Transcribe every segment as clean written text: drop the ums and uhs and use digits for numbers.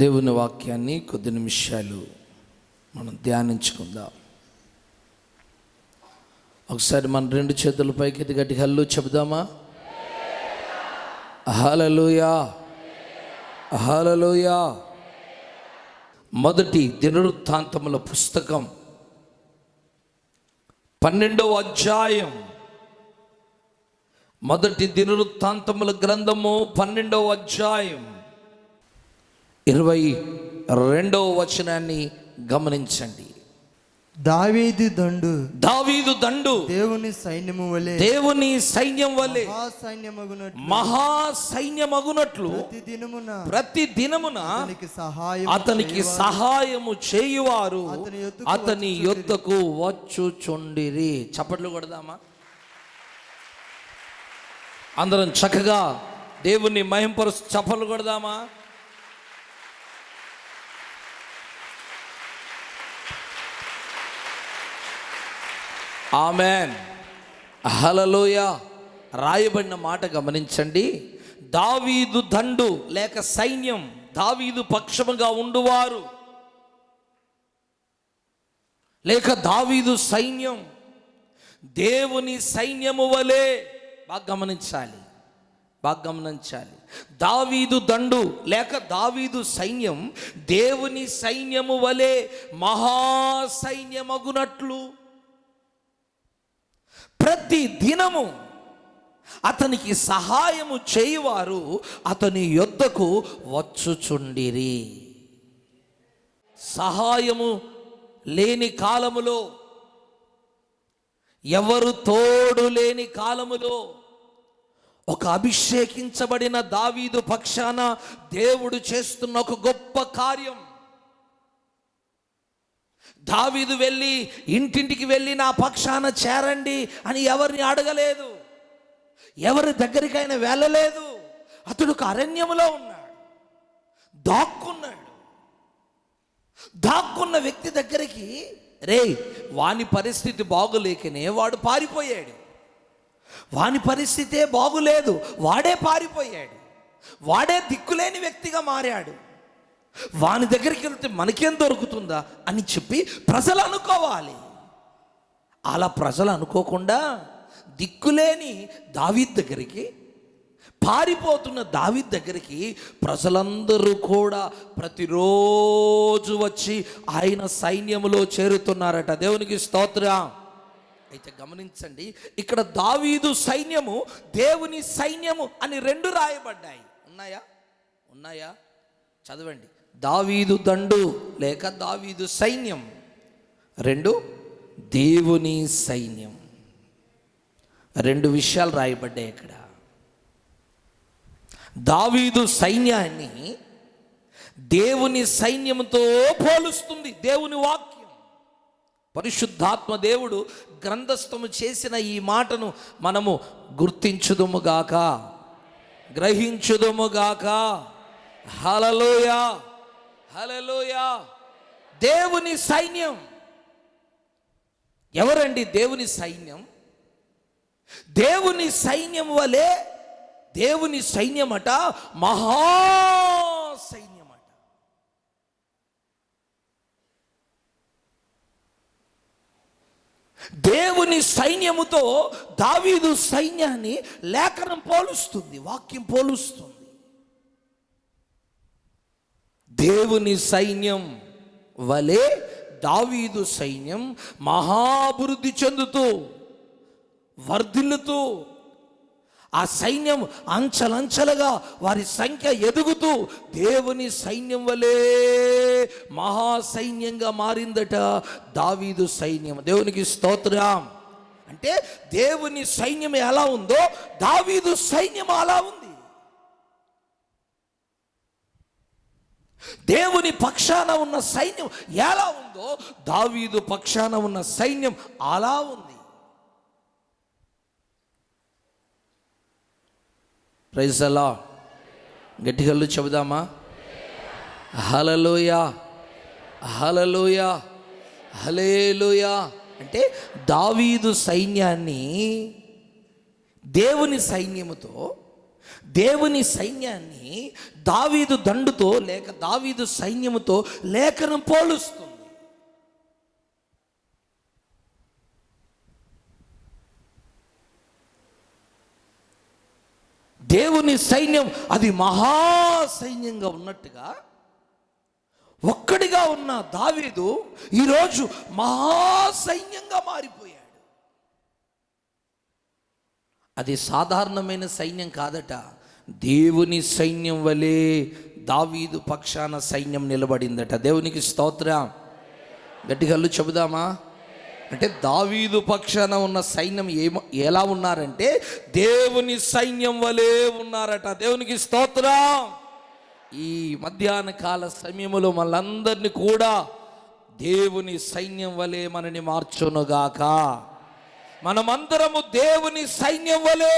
దేవుని వాక్యాన్ని కొద్ది నిమిషాలు మనం ధ్యానించుకుందాం. ఒకసారి మన రెండు చేతుల పైకి ఎత్తి గట్టిగా హల్లు చెబుదామా? హల్లెలూయా, హల్లెలూయా. మొదటి దినవృత్తాంతముల పుస్తకం 12వ అధ్యాయం. మొదటి దినవృత్తాంతముల గ్రంథము 12వ అధ్యాయం 22వ వచనాన్ని గమనించండి. దావీదు దండు దేవుని సైన్యం వలె మహాసైన్యమగునట్లు ప్రతి దినమున అతనికి సహాయము చేయువారు అతని యొద్దకు వచ్చుచుండిరి. చప్పట్లు కొడదామా? అందరం చక్కగా దేవుని మహింపరుస్తూ చప్పట్లు కొడదామా? ఆమెన్, హల్లెలూయా. రాయబడిన మాట గమనించండి. దావీదు దండు లేక సైన్యం, దావీదు పక్షముగా ఉండువారు లేక దావీదు సైన్యం దేవుని సైన్యము వలె. బాగా గమనించాలి. దావీదు దండు లేక దావీదు సైన్యం దేవుని సైన్యము వలె మహాసైన్యమగునట్లు ప్రతి దినము అతనికి సహాయము చేయువారు అతని యొద్దకు వచ్చుచుండిరి. సహాయము లేని కాలములో, ఎవరు తోడు లేని కాలములో ఒక అభిషేకించబడిన దావీదు పక్షాన దేవుడు చేస్తున్న ఒక గొప్ప కార్యం. దావీదు వెళ్ళి ఇంటింటికి వెళ్ళి నా పక్షాన చేరండి అని ఎవరిని అడగలేదు, ఎవరి దగ్గరికైనా వెళ్ళలేదు. అతడు ఒక అరణ్యములో ఉన్నాడు, దాక్కున్న వ్యక్తి దగ్గరికి వాని పరిస్థితి బాగులేకనే వాడు పారిపోయాడు. వాని పరిస్థితే బాగులేదు, వాడే పారిపోయాడు. వాడే దిక్కులేని వ్యక్తిగా మారాడు. వాని దగ్గరికి వెళ్తే మనకేం దొరుకుతుందా అని చెప్పి ప్రజలు అనుకోవాలి. అలా ప్రజలు అనుకోకుండా దిక్కులేని దావీదు దగ్గరికి, పారిపోతున్న దావీదు దగ్గరికి ప్రజలందరూ కూడా ప్రతిరోజు వచ్చి ఆయన సైన్యములో చేరుతున్నారట. దేవునికి స్తోత్రం. అయితే గమనించండి, ఇక్కడ దావీదు సైన్యము, దేవుని సైన్యము అని రెండు రాయబడ్డాయి. ఉన్నాయా? చదవండి. దావీదు దండు లేక దావీదు సైన్యం, రెండు దేవుని సైన్యం. రెండు విషయాలు రాయబడ్డాయి ఇక్కడ. దావీదు సైన్యాన్ని దేవుని సైన్యంతో పోలుస్తుంది దేవుని వాక్యం. పరిశుద్ధాత్మ దేవుడు గ్రంథస్థము చేసిన ఈ మాటను మనము గుర్తించుదుముగాక, గ్రహించుదుముగాక. హల్లెలూయా, హల్లెలూయా. దేవుని సైన్యం ఎవరండి? దేవుని సైన్యం. దేవుని సైన్యం వలె దేవుని సైన్యమట మహాసైన్యమట. దేవుని సైన్యముతో దావీదు సైన్యాన్ని లేఖనం పోలుస్తుంది, వాక్యం పోలుస్తుంది. దేవుని సైన్యం వలె దావీదు సైన్యం మహాభివృద్ధి చెందుతూ, వర్ధిల్లుతూ, ఆ సైన్యం అంచెలంచెలుగా వారి సంఖ్య ఎదుగుతూ దేవుని సైన్యం వలె మహాసైన్యంగా మారిందట దావీదు సైన్యం. దేవునికి స్తోత్రం. అంటే దేవుని సైన్యం ఎలా ఉందో దావీదు సైన్యం అలా ఉంది. దేవుని పక్షాన ఉన్న సైన్యం ఎలా ఉందో దావీదు పక్షాన ఉన్న సైన్యం అలా ఉంది. Praise the lord. గట్టిగా చెబుదామా? హల్లెలూయా, హల్లెలూయా, హల్లెలూయా. అంటే దావీదు సైన్యాన్ని దేవుని సైన్యముతో దేవుని సైన్యాన్ని దావీదు దండుతో లేక దావీదు సైన్యముతో లేఖనం పోలుస్తుంది. దేవుని సైన్యం అది మహాసైన్యంగా ఉన్నట్టుగా ఒక్కడిగా ఉన్న దావీదు ఈరోజు మహాసైన్యంగా మారిపోయాడు. అది సాధారణమైన సైన్యం కాదట, దేవుని సైన్యం వలె దావీదు పక్షాన సైన్యం నిలబడిందట. దేవునికి స్తోత్రం. గట్టిగా చెబుదామా? అంటే దావీదు పక్షాన ఉన్న సైన్యం ఎలా ఉన్నారంటే దేవుని సైన్యం వలె ఉన్నారట. దేవునికి స్తోత్రం. ఈ మధ్యాహ్న కాల సమయములో మనందరినీ కూడా దేవుని సైన్యం వలె మనని మార్చునుగాక. మనమందరము దేవుని సైన్యం వలె,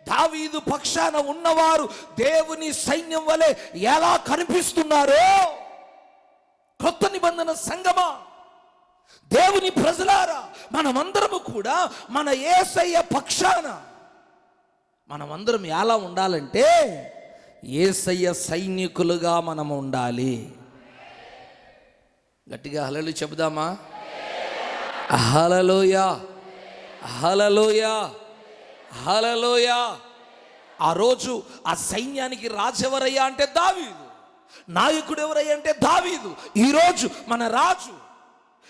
దావీదు పక్షాన ఉన్నవారు దేవుని సైన్యం వలె ఎలా కనిపిస్తున్నారో, కొత్త నిబంధన సంగమా, దేవుని ప్రజలారా, మనమందరము కూడా మన యేసయ్య పక్షాన మనమందరం ఎలా ఉండాలంటే యేసయ్య సైనికులుగా మనం ఉండాలి. గట్టిగా హల్లెలూయా చెబుదామా? హల్లెలూయా, హల్లెలూయా, హల్లెలూయా. ఆ రోజు ఆ సైన్యానికి రాజు ఎవరయ్యా అంటే దావీదు, నాయకుడు ఎవరయ్యా అంటే దావీదు. ఈరోజు మన రాజు,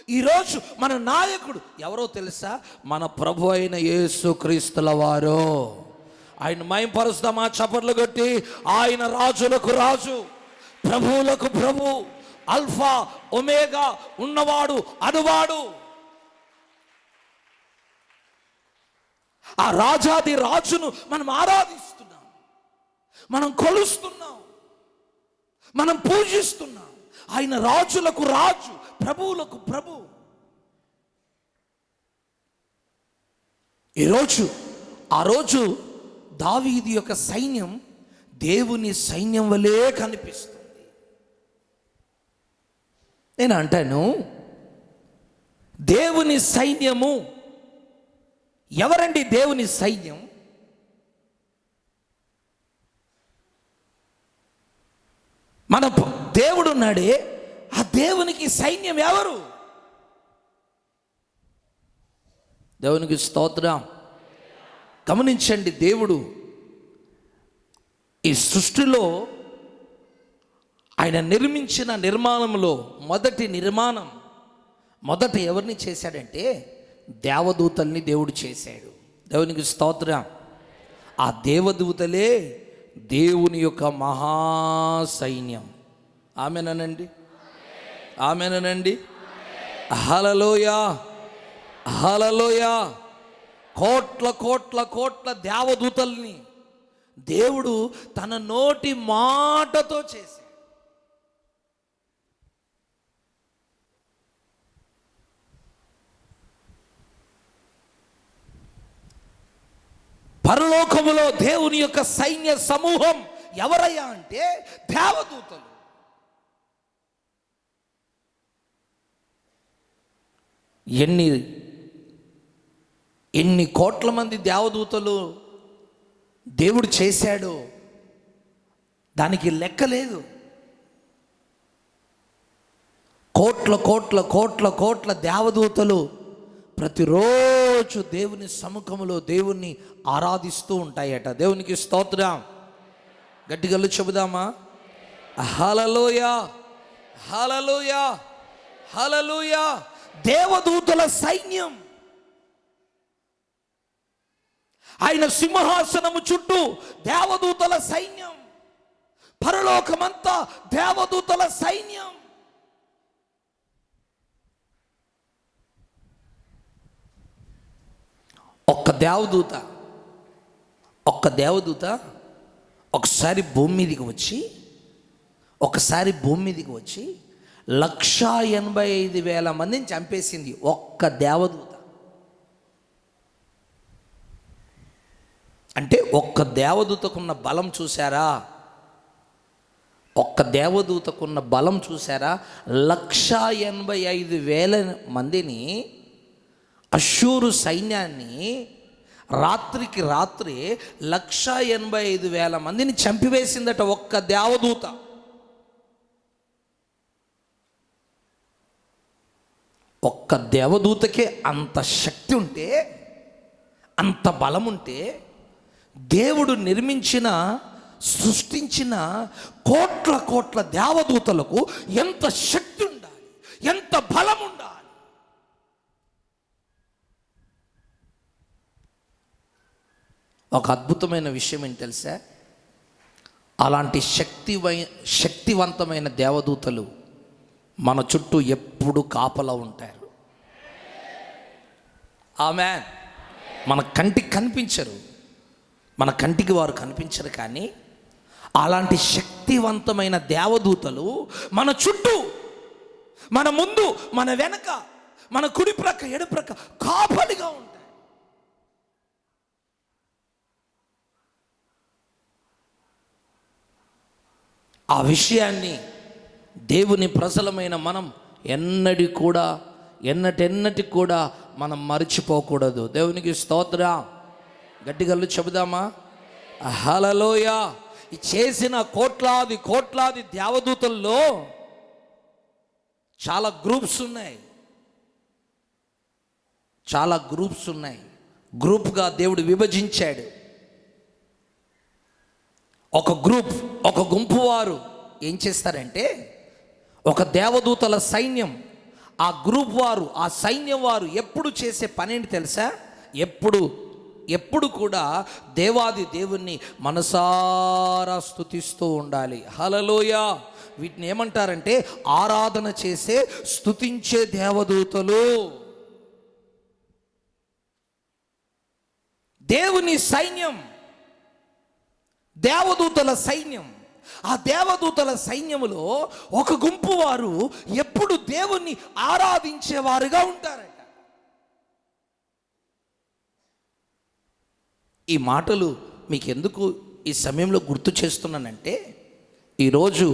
ఈరోజు మన నాయకుడు ఎవరో తెలుసా? మన ప్రభు అయిన యేసుక్రీస్తుల వారు. ఆయన మహిమపరుస్తామా? చప్పట్లు కొట్టి. ఆయన రాజులకు రాజు, ప్రభువులకు ప్రభు, అల్ఫా ఒమేగా, ఉన్నవాడు అనువాడు. ఆ రాజాది రాజును మనం ఆరాధిస్తున్నాం, మనం కొలుస్తున్నాం, మనం పూజిస్తున్నాం. ఆయన రాజులకు రాజు, ప్రభువులకు ప్రభు. ఈరోజు ఆ రోజు దావీదు యొక్క సైన్యం దేవుని సైన్యం వలె కనిపిస్తుంది. నేను అంటాను, దేవుని సైన్యము ఎవరండి? దేవుని సైన్యం మన దేవుడు ఉన్నాడే, ఆ దేవునికి సైన్యం ఎవరు? దేవునికి స్తోత్రం. గమనించండి, దేవుడు ఈ సృష్టిలో ఆయన నిర్మించిన నిర్మాణంలో మొదట ఎవరిని చేశాడంటే దేవదూతల్ని దేవుడు చేశాడు. దేవునికి స్తోత్రం. ఆ దేవదూతలే దేవుని యొక్క మహాసైన్యం. ఆమేనండి, ఆమేనండి. హల్లెలూయా, హల్లెలూయా. కోట్ల కోట్ల కోట్ల దేవదూతల్ని దేవుడు తన నోటి మాటతో చేశాడు. పరలోకములో దేవుని యొక్క సైన్య సమూహం ఎవరయ్యా అంటే దేవదూతలు. ఎన్ని కోట్ల మంది దేవదూతలు దేవుడు చేశాడో దానికి లెక్కలేదు. కోట్ల కోట్ల కోట్ల కోట్ల దేవదూతలు ప్రతిరోజు దేవుని సముఖములో దేవుణ్ణి ఆరాధిస్తూ ఉంటాయట. దేవునికి స్తోత్రం. గట్టిగా చెబుదామా? హల్లెలూయా, హల్లెలూయా, హల్లెలూయా. దేవదూతల సైన్యం, ఆయన సింహాసనము చుట్టూ దేవదూతల సైన్యం, పరలోకమంతా దేవదూతల సైన్యం. ఒక్క దేవదూత ఒకసారి భూమి మీదకి వచ్చి 1,85,000 మందిని చంపేసింది ఒక్క దేవదూత. అంటే ఒక్క దేవదూతకున్న బలం చూసారా? ఒక్క దేవదూతకున్న బలం చూసారా? 1,85,000 మందిని, అష్షూరు సైన్యాన్ని రాత్రికి రాత్రి 185,000 మందిని చంపివేసిందట ఒక్క దేవదూత. ఒక్క దేవదూతకే అంత శక్తి ఉంటే, అంత బలం ఉంటే, దేవుడు నిర్మించిన సృష్టించిన కోట్ల కోట్ల దేవదూతలకు ఎంత శక్తి ఉండాలి, ఎంత బలం ఉండాలి. ఒక అద్భుతమైన విషయం ఏంటి తెలుసా? అలాంటి శక్తివంతమైన దేవదూతలు మన చుట్టూ ఎప్పుడు కాపలా ఉంటారు. ఆమేన్. మన కంటికి కనిపించరు, మన కంటికి వారు కనిపించరు, కానీ అలాంటి శక్తివంతమైన దేవదూతలు మన చుట్టూ, మన ముందు, మన వెనక, మన కుడి ప్రక్క ఎడు ప్రక్క కాపలిగా ఉంటాయి. ఆ విషయాన్ని దేవుని ప్రజలమైన మనం ఎన్నటికి కూడా మనం మర్చిపోకూడదు. దేవునికి స్తోత్రం. గట్టిగా చెబుదామా? హల్లెలూయా. ఈ చేసిన కోట్లాది దేవదూతల్లో చాలా గ్రూప్స్ ఉన్నాయి. గ్రూప్గా దేవుడు విభజించాడు. ఒక గుంపు వారు ఏం చేస్తారంటే, ఒక దేవదూతల సైన్యం, ఆ గ్రూప్ వారు, ఆ సైన్యం వారు ఎప్పుడు చేసే పని ఏంటి తెలుసా? ఎప్పుడు కూడా దేవాది దేవుణ్ణి మనసారా స్తుతిస్తూ ఉండాలి. హల్లెలూయా. వీటిని ఏమంటారంటే ఆరాధన చేసే, స్తుతించే దేవదూతలు. దేవుని సైన్యం, దేవదూతల సైన్యం. ఆ దేవదూతల సైన్యములో ఒక గుంపు వారు ఎప్పుడు దేవుణ్ణి ఆరాధించేవారుగా ఉంటారట. ఈ మాటలు మీకు ఎందుకు ఈ సమయంలో గుర్తు చేస్తున్నానంటే, ఈరోజు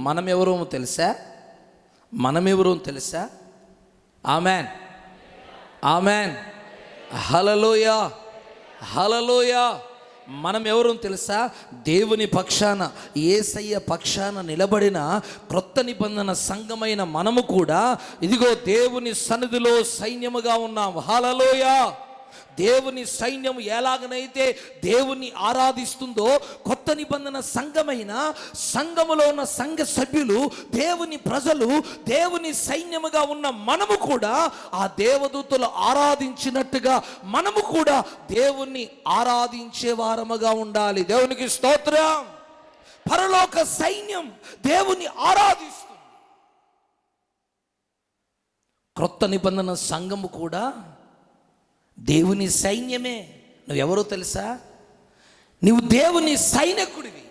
మనమెవరో తెలుసా? ఆమెన్, ఆమెన్, హల్లెలూయా, హల్లెలూయా. మనం ఎవరో తెలుసా? దేవుని పక్షాన, యేసయ్య పక్షాన నిలబడిన క్రొత్త నిబంధన సంఘమైన మనము కూడా ఇదిగో దేవుని సన్నిధిలో సైన్యముగా ఉన్నాం. హల్లెలూయా. దేవుని సైన్యం ఎలాగనైతే దేవుని ఆరాధిస్తుందో, కొత్త నిబంధన సంఘములో ఉన్న సంఘ సభ్యులు, దేవుని ప్రజలు, దేవుని సైన్యముగా ఉన్న మనము కూడా ఆ దేవదూతలు ఆరాధించినట్టుగా మనము కూడా దేవుణ్ణి ఆరాధించే వారముగా ఉండాలి. దేవునికి స్తోత్రం. పరలోక సైన్యం దేవుని ఆరాధిస్తుంది. క్రొత్త నిబంధన సంఘము కూడా దేవుని సైన్యమే. నువ్వెవరో తెలుసా? నువ్వు దేవుని సైనికుడివి.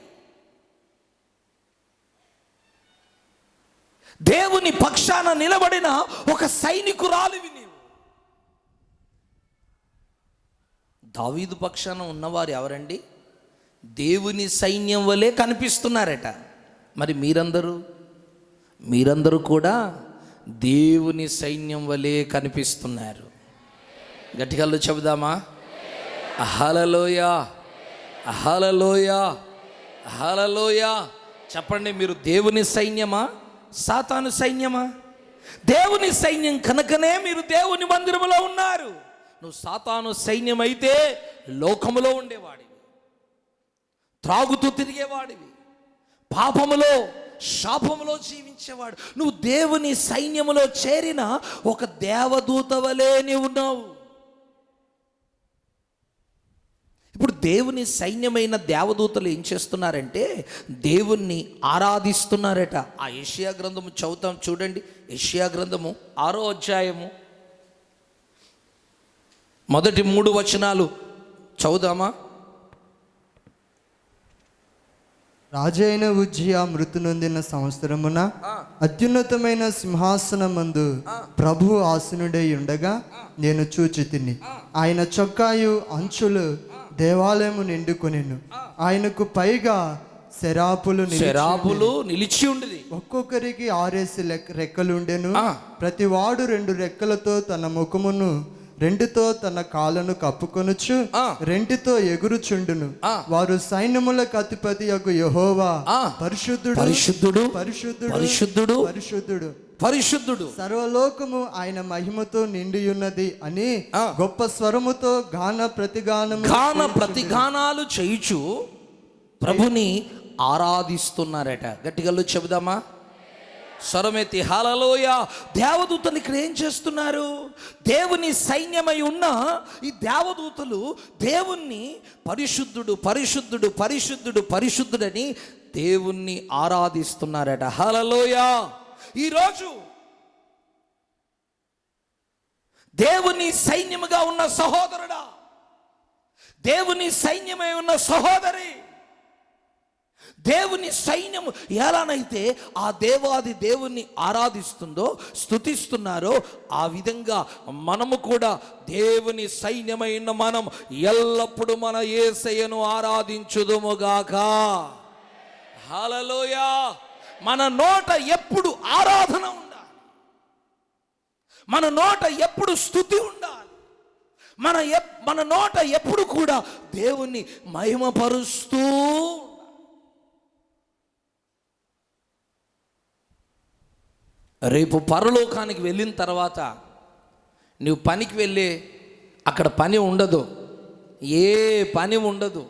దేవుని పక్షాన నిలబడిన ఒక సైనికురాలివి నీవు. దావీదు పక్షాన ఉన్నవారు ఎవరండి? దేవుని సైన్యం వలె కనిపిస్తున్నారట. మరి మీరందరూ కూడా దేవుని సైన్యం వలె కనిపిస్తున్నారు. గట్టిగా చెబుదామా? హల్లెలూయా, హల్లెలూయా, హల్లెలూయా. చెప్పండి, మీరు దేవుని సైన్యమా, సాతాను సైన్యమా? దేవుని సైన్యం కనుకనే మీరు దేవుని మందిరములో ఉన్నారు. నువ్వు సాతాను సైన్యం అయితే లోకములో ఉండేవాడివి, త్రాగుతూ తిరిగేవాడివి, పాపములో శాపములో జీవించేవాడు. నువ్వు దేవుని సైన్యములో చేరిన ఒక దేవదూత వలె నీవు ఉన్నావు. ఇప్పుడు దేవుని సైన్యమైన దేవదూతలు ఏం చేస్తున్నారంటే దేవుణ్ణి ఆరాధిస్తున్నారట. ఆ యెషయా గ్రంథము చదువుతాం చూడండి. యెషయా గ్రంథము 6వ అధ్యాయము మొదటి 3 వచనాలు చదువుదామా? రాజైన ఉజ్జియా మృతి నొందిన సంవత్సరమున అత్యున్నతమైన సింహాసనమందు ప్రభు ఆసనుడై ఉండగా నేను చూచితిని. ఆయన చొక్కాయు అంచులు దేవాలయము నిండుకొనెను. ఆయనకు పైగా శరాపులు నిలిచి ఉండేది. ఒక్కొక్కరికి 6 రెక్కలుండెను. ప్రతివాడు 2 రెక్కలతో తన ముఖమును రెండితో తన కాళ్ళను కప్పుకొనుచు రెండితో ఎగురుచుండును. వారు సైన్యములకు అధిపతి యొక్క యెహోవా పరిశుద్ధుడు పరిశుద్ధుడు పరిశుద్ధుడు పరిశుద్ధుడు పరిశుద్ధుడు పరిశుద్ధుడు, సర్వలోకము ఆయన మహిమతో నిండియున్నది అని గొప్ప స్వరముతో గాన ప్రతిగానాలు చేయుచు ప్రభుని ఆరాధిస్తున్నారట. గట్టిగా చెబుదామా? స్వరమెత్తి హల్లెలూయా. దేవదూతలు ఇక్కడ ఏం చేస్తున్నారు? దేవుని సైన్యమై ఉన్న ఈ దేవదూతలు దేవుణ్ణి పరిశుద్ధుడు పరిశుద్ధుడు పరిశుద్ధుడు పరిశుద్ధుడని దేవుణ్ణి ఆరాధిస్తున్నారట. హల్లెలూయా. ఈరోజు దేవుని సైన్యముగా ఉన్న సహోదరుడా, దేవుని సైన్యమై ఉన్న సహోదరి, దేవుని సైన్యము ఎలానైతే ఆ దేవాది దేవుణ్ణి ఆరాధిస్తుందో స్తుతిస్తున్నారో ఆ విధంగా మనము కూడా దేవుని సైన్యమైన మనం ఎల్లప్పుడూ మన యేసయ్యను ఆరాధించుదుముగాక. హల్లెలూయా. మన నోట ఎప్పుడు ఆరాధన ఉండాలి, మన నోట ఎప్పుడు స్తుతి ఉండాలి, మన నోట ఎప్పుడు కూడా దేవుణ్ణి మహిమపరుస్తూ. రేపు పరలోకానికి వెళ్ళిన తర్వాత నువ్వు పనికి వెళ్ళే అక్కడ పని ఉండదు, ఏ పని ఉండదు.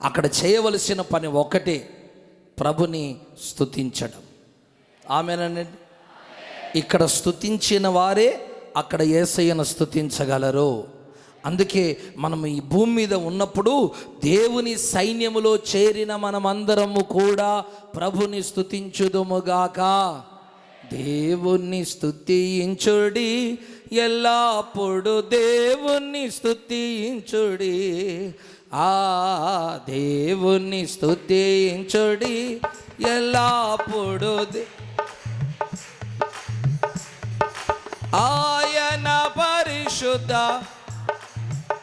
అక్కడ చేయవలసిన పని ఒక్కటే, ప్రభుని స్తుతించడం. ఆమేనండి. ఇక్కడ స్తుతించిన వారే అక్కడ యేసయ్యను స్తుతించగలరు. అందుకే మనం ఈ భూమి మీద ఉన్నప్పుడు దేవుని సైన్యములో చేరిన మనమందరము కూడా ప్రభుని స్తుతించుదుముగాక. దేవుణ్ణి స్తుతించుడి, ఎల్లప్పుడు దేవుణ్ణి స్తుతించుడి, ఆ దేవుణ్ణి స్తుతించుడి ఎల్లప్పుడు. ఆయన పరిశుద్ధ,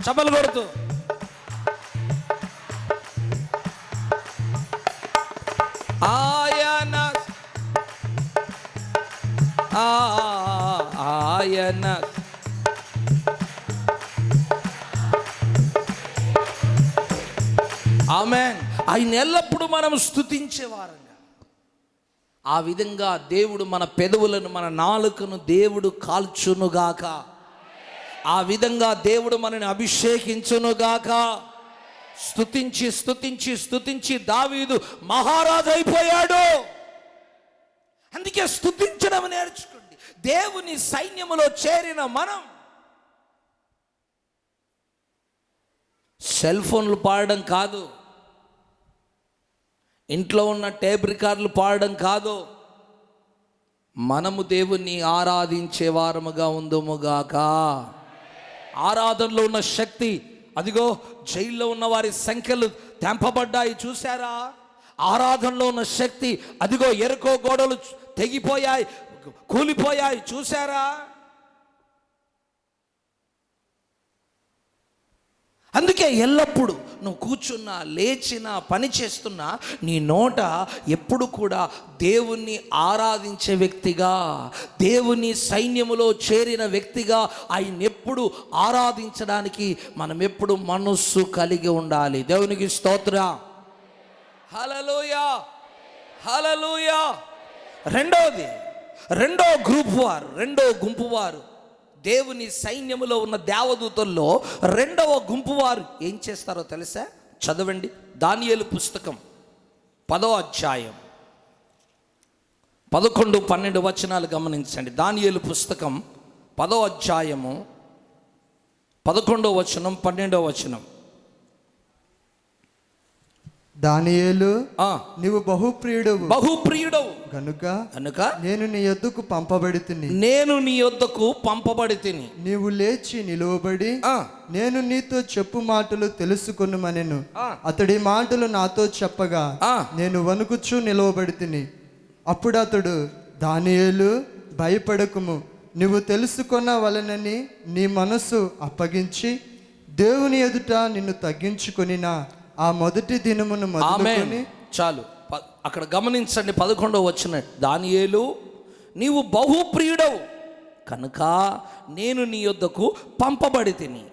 చప్పలు కొడుతూ ఆయన ఆమేన్. ఆయన ఎల్లప్పుడూ మనం స్తుతించేవారంగా. ఆ విధంగా దేవుడు మన పెదవులను, మన నాలుకను దేవుడు కాల్చునుగాక. ఆ విధంగా దేవుడు మనని అభిషేకించునుగాక. స్తుతించి స్తుతించి స్తుతించి దావీదు మహారాజు అయిపోయాడు. అందుకే స్తుతించడం నేర్చుకోండి. దేవుని సైన్యములో చేరిన మనం సెల్ ఫోన్లు పాడడం కాదు, ఇంట్లో ఉన్న టేప్ రికార్డులు పాడడం కాదు, మనము దేవుణ్ణి ఆరాధించే వారముగా ఉందుముగాక. ఆరాధనలో ఉన్న శక్తి, అదిగో జైల్లో ఉన్న వారి సంఖ్యలు తెంపబడ్డాయి చూసారా? ఆరాధనలో ఉన్న శక్తి, అదిగో ఎరుకో గోడలు తెగిపోయాయి, కూలిపోయాయి చూసారా? అందుకే ఎల్లప్పుడూ నువ్వు కూర్చున్నా, లేచినా, పని చేస్తున్నా నీ నోట ఎప్పుడు కూడా దేవుణ్ణి ఆరాధించే వ్యక్తిగా, దేవుని సైన్యములో చేరిన వ్యక్తిగా ఆయన ఎప్పుడు ఆరాధించడానికి మనం ఎప్పుడు మనస్సు కలిగి ఉండాలి. దేవునికి స్తోత్రం. హల్లెలూయా, హల్లెలూయా. రెండో గుంపు వారు దేవుని సైన్యములో ఉన్న దేవదూతల్లో రెండవ గుంపు వారు ఏం చేస్తారో తెలుసా? చదవండి. దానియేలు పుస్తకం 10వ అధ్యాయం 11, 12 వచనాలు గమనించండి. దానియేలు పుస్తకం 10వ అధ్యాయము 11వ వచనం, 12వ వచనం. దానియేలు, నీవు బహుప్రియుడవు గనుక నేను నీ యొద్దకు పంపబడి తిని నీవు లేచి నిలువబడి నేను నీతో చెప్పు మాటలు తెలుసుకొనుమనెను. అతడి మాటలు నాతో చెప్పగా నేను వణుకుచూ నిలువబడి తిని. అప్పుడు అతడు, దానియేలు, భయపడకుము, నువ్వు తెలుసుకొన్న వలనని నీ మనసు అప్పగించి దేవుని ఎదుట నిన్ను తగ్గించుకొనినా ఆ మొదటి దినమును మొదలుకొని. చాలు, అక్కడ గమనించండి. 11వ వచనం. దానియేలు, నీవు బహుప్రియుడవు కనుక నేను నీ యొద్దకు పంపబడి తిని,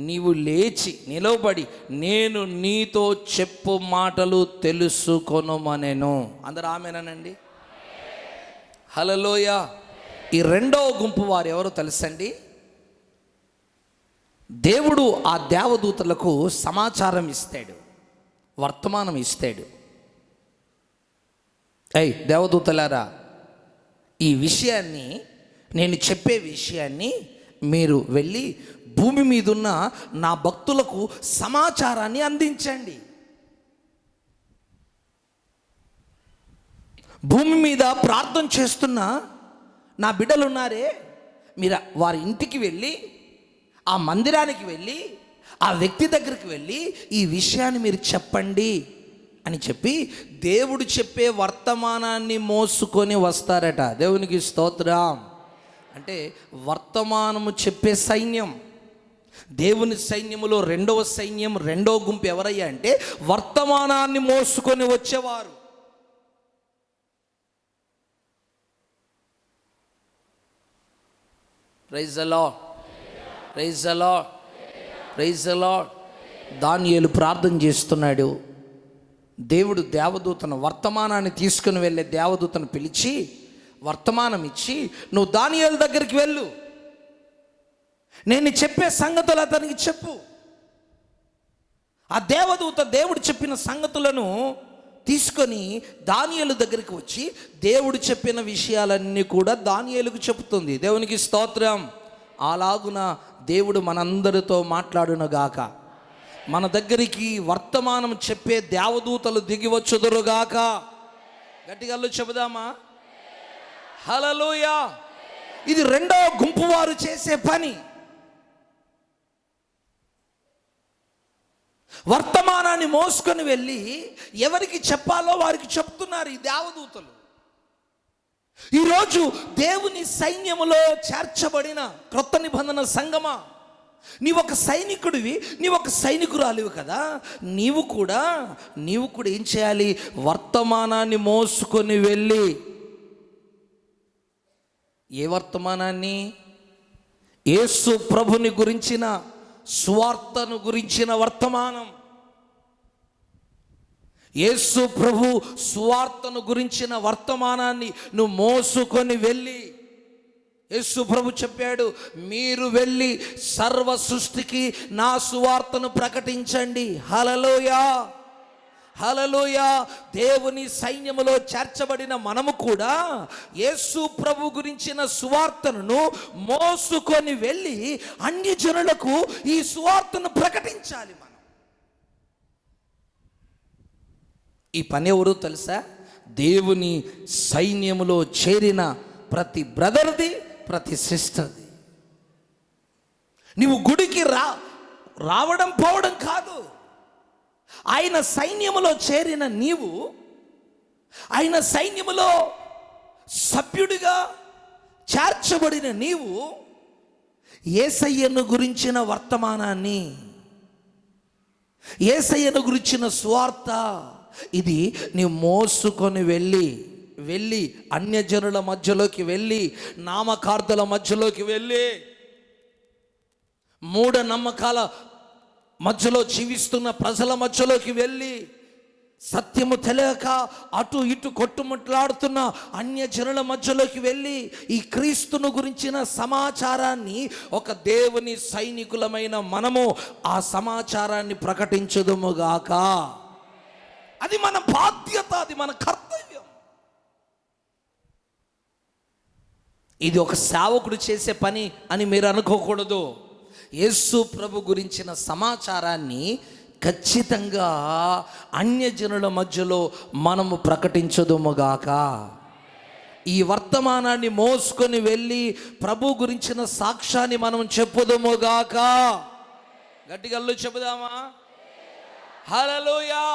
నీవు లేచి నిలవబడి నేను నీతో చెప్పు మాటలు తెలుసుకొనుమనెను. అందరూ ఆమేనండి. హల్లెలూయా. ఈ రెండవ గుంపు వారు ఎవరో తెలుసండి? దేవుడు ఆ దేవదూతలకు సమాచారం ఇస్తాడు, వర్తమానం ఇస్తాడు. దేవదూతలారా, ఈ విషయాన్ని, నేను చెప్పే విషయాన్ని మీరు వెళ్ళి భూమి మీదున్న నా భక్తులకు సమాచారాన్ని అందించండి. భూమి మీద ప్రార్థన చేస్తున్న నా బిడ్డలు ఉన్నారే, మీరు వారి ఇంటికి వెళ్ళి, ఆ మందిరానికి వెళ్ళి, ఆ వ్యక్తి దగ్గరికి వెళ్ళి ఈ విషయాన్ని మీరు చెప్పండి అని చెప్పి దేవుడు చెప్పే వర్తమానాన్ని మోసుకొని వస్తారట. దేవునికి స్తోత్రం. అంటే వర్తమానము చెప్పే సైన్యం, దేవుని సైన్యములో రెండవ సైన్యం, రెండవ గుంపు ఎవరయ్యా అంటే వర్తమానాన్ని మోసుకొని వచ్చేవారు. Praise the lord, praise the lord, praise the lord. దానియేలు ప్రార్థన చేస్తున్నాడు. దేవుడు దేవదూతను, వర్తమానాన్ని తీసుకుని వెళ్ళే దేవదూతను పిలిచి వర్తమానం ఇచ్చి, నువ్వు దానియేలు దగ్గరికి వెళ్ళు, నేను చెప్పే సంగతులు అతనికి చెప్పు. ఆ దేవదూత దేవుడు చెప్పిన సంగతులను తీసుకొని దానియేలు దగ్గరికి వచ్చి దేవుడు చెప్పిన విషయాలన్నీ కూడా దానియేలుకు చెప్తుంది. దేవునికి స్తోత్రం. అలాగున దేవుడు మనందరితో మాట్లాడునుగాక. మన దగ్గరికి వర్తమానం చెప్పే దేవదూతలు దిగి వచ్చుదురుగాక. గట్టిగా చెబుదామా? హల్లెలూయా. ఇది రెండో గుంపు వారు చేసే పని. వర్తమానాన్ని మోసుకొని వెళ్ళి ఎవరికి చెప్పాలో వారికి చెప్తున్నారు ఈ దేవదూతలు. ఈరోజు దేవుని సైన్యములో చేర్చబడిన క్రొత్త నిబంధన సంగమా, నీవు ఒక సైనికుడివి, నీవు ఒక సైనికురాలివి కదా, నీవు కూడా ఏం చేయాలి? వర్తమానాన్ని మోసుకొని వెళ్ళి, ఏ వర్తమానాన్ని? యేసు ప్రభుని గురించిన సువార్తను గురించిన వర్తమానం. యేసు ప్రభు సువార్తను గురించిన వర్తమానాన్ని నువ్వు మోసుకొని వెళ్ళి, యేసు ప్రభు చెప్పాడు, మీరు వెళ్ళి సర్వ సృష్టికి నా సువార్తను ప్రకటించండి. హల్లెలూయా, హల్లెలూయా. దేవుని సైన్యములో చేర్చబడిన మనము కూడా యేసు ప్రభు గురించిన సువార్తను మోసుకొని వెళ్ళి అన్య జనులకు ఈ సువార్తను ప్రకటించాలి. మనం ఈ పని ఎవరు తెలుసా? దేవుని సైన్యములో చేరిన ప్రతి బ్రదర్ది, ప్రతి సిస్టర్ది. నీవు గుడికి రావడం పోవడం కాదు, ఆయన సైన్యములో చేరిన నీవు, ఆయన సైన్యములో సభ్యుడిగా చేర్చబడిన నీవు యేసయ్యను గురించిన వర్తమానాన్ని, యేసయ్యను గురించిన సువార్త, ఇది నీవు మోసుకొని వెళ్ళి అన్యజనుల మధ్యలోకి వెళ్ళి, నామకార్థుల మధ్యలోకి వెళ్ళి, మూఢ నమ్మకాల మధ్యలో జీవిస్తున్న ప్రజల మధ్యలోకి వెళ్ళి, సత్యము తెలియక అటు ఇటు కొట్టుముట్లాడుతున్న అన్యజనుల మధ్యలోకి వెళ్ళి ఈ క్రీస్తును గురించిన సమాచారాన్ని, ఒక దేవుని సైనికులమైన మనము ఆ సమాచారాన్ని ప్రకటించుదుముగాక. అది మన బాధ్యత, అది మన కర్తవ్యం. ఇది ఒక సేవకుడు చేసే పని అని మీరు అనుకోకూడదు. యేసు ప్రభు గురించిన సమాచారాన్ని ఖచ్చితంగా అన్యజనుల మధ్యలో మనము ప్రకటించదుముగాక. ఈ వర్తమానాన్ని మోసుకొని వెళ్ళి ప్రభు గురించిన సాక్ష్యాన్ని మనం చెప్పుదుముగాక. గట్టిగా చెబుదామా? హల్లెలూయా.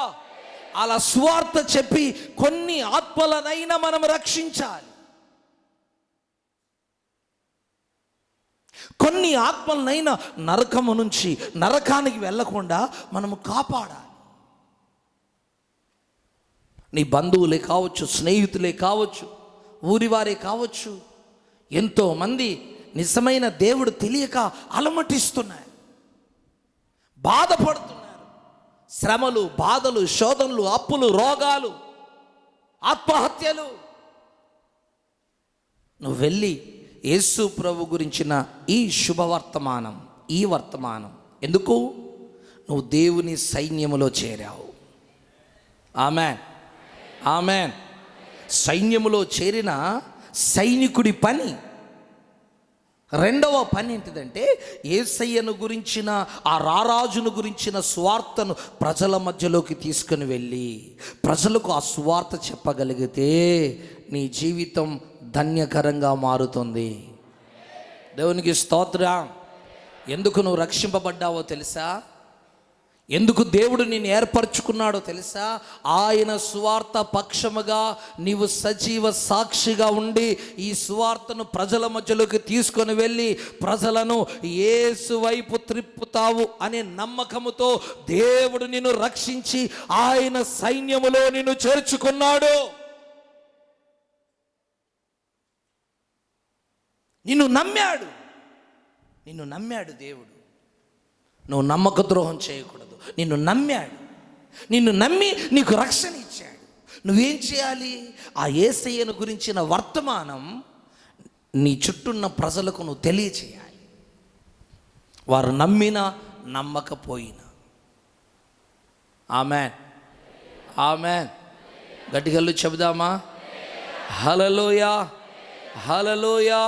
అలా స్వార్థ చెప్పి కొన్ని ఆత్మలనైనా మనం రక్షించాలి, కొన్ని ఆత్మలనైనా నరకము నుంచి, నరకానికి వెళ్ళకుండా మనము కాపాడాలి. నీ బంధువులే కావచ్చు, స్నేహితులే కావచ్చు, ఊరివారే కావచ్చు, ఎంతోమంది నిజమైన దేవుడు తెలియక అలమటిస్తున్నారు, బాధపడుతున్నారు. శ్రమలు, బాధలు, శోధనలు, అప్పులు, రోగాలు, ఆత్మహత్యలు. నువ్వు వెళ్ళి యేసు ప్రభు గురించిన ఈ శుభవర్తమానం, ఈ వర్తమానం ఎందుకు? నువ్వు దేవుని సైన్యములో చేరావు. ఆమేన్, ఆమేన్. సైన్యములో చేరిన సైనికుడి పని, రెండవ పని ఏంటిదంటే యేసయ్యను గురించిన, ఆ రారాజును గురించిన సువార్తను ప్రజల మధ్యలోకి తీసుకుని వెళ్ళి ప్రజలకు ఆ సువార్త చెప్పగలిగితే నీ జీవితం ధన్యకరంగా మారుతుంది. దేవునికి స్తోత్రం. ఎందుకు నువ్వు రక్షింపబడ్డావో తెలుసా? ఎందుకు దేవుడు నిన్ను ఏర్పరచుకున్నాడో తెలుసా? ఆయన సువార్త పక్షముగా నీవు సజీవ సాక్షిగా ఉండి ఈ సువార్తను ప్రజల మధ్యలోకి తీసుకొని వెళ్ళి ప్రజలను యేసు వైపు త్రిప్పుతావు అనే నమ్మకముతో దేవుడు నిన్ను రక్షించి ఆయన సైన్యములో నిన్ను చేర్చుకున్నాడు. నిన్ను నమ్మాడు దేవుడు. నువ్వు నమ్మక ద్రోహం చేయకూడదు. నిన్ను నమ్మి నీకు రక్షణ ఇచ్చాడు. నువ్వేం చేయాలి? ఆ యేసయ్యను గురించిన వర్తమానం నీ చుట్టూన్న ప్రజలకు నువ్వు తెలియచేయాలి. వారు నమ్మినా నమ్మకపోయినా. ఆమేన్, ఆమేన్. గట్టిగల్లు చెబుదామా? హల్లెలూయా, హల్లెలూయా,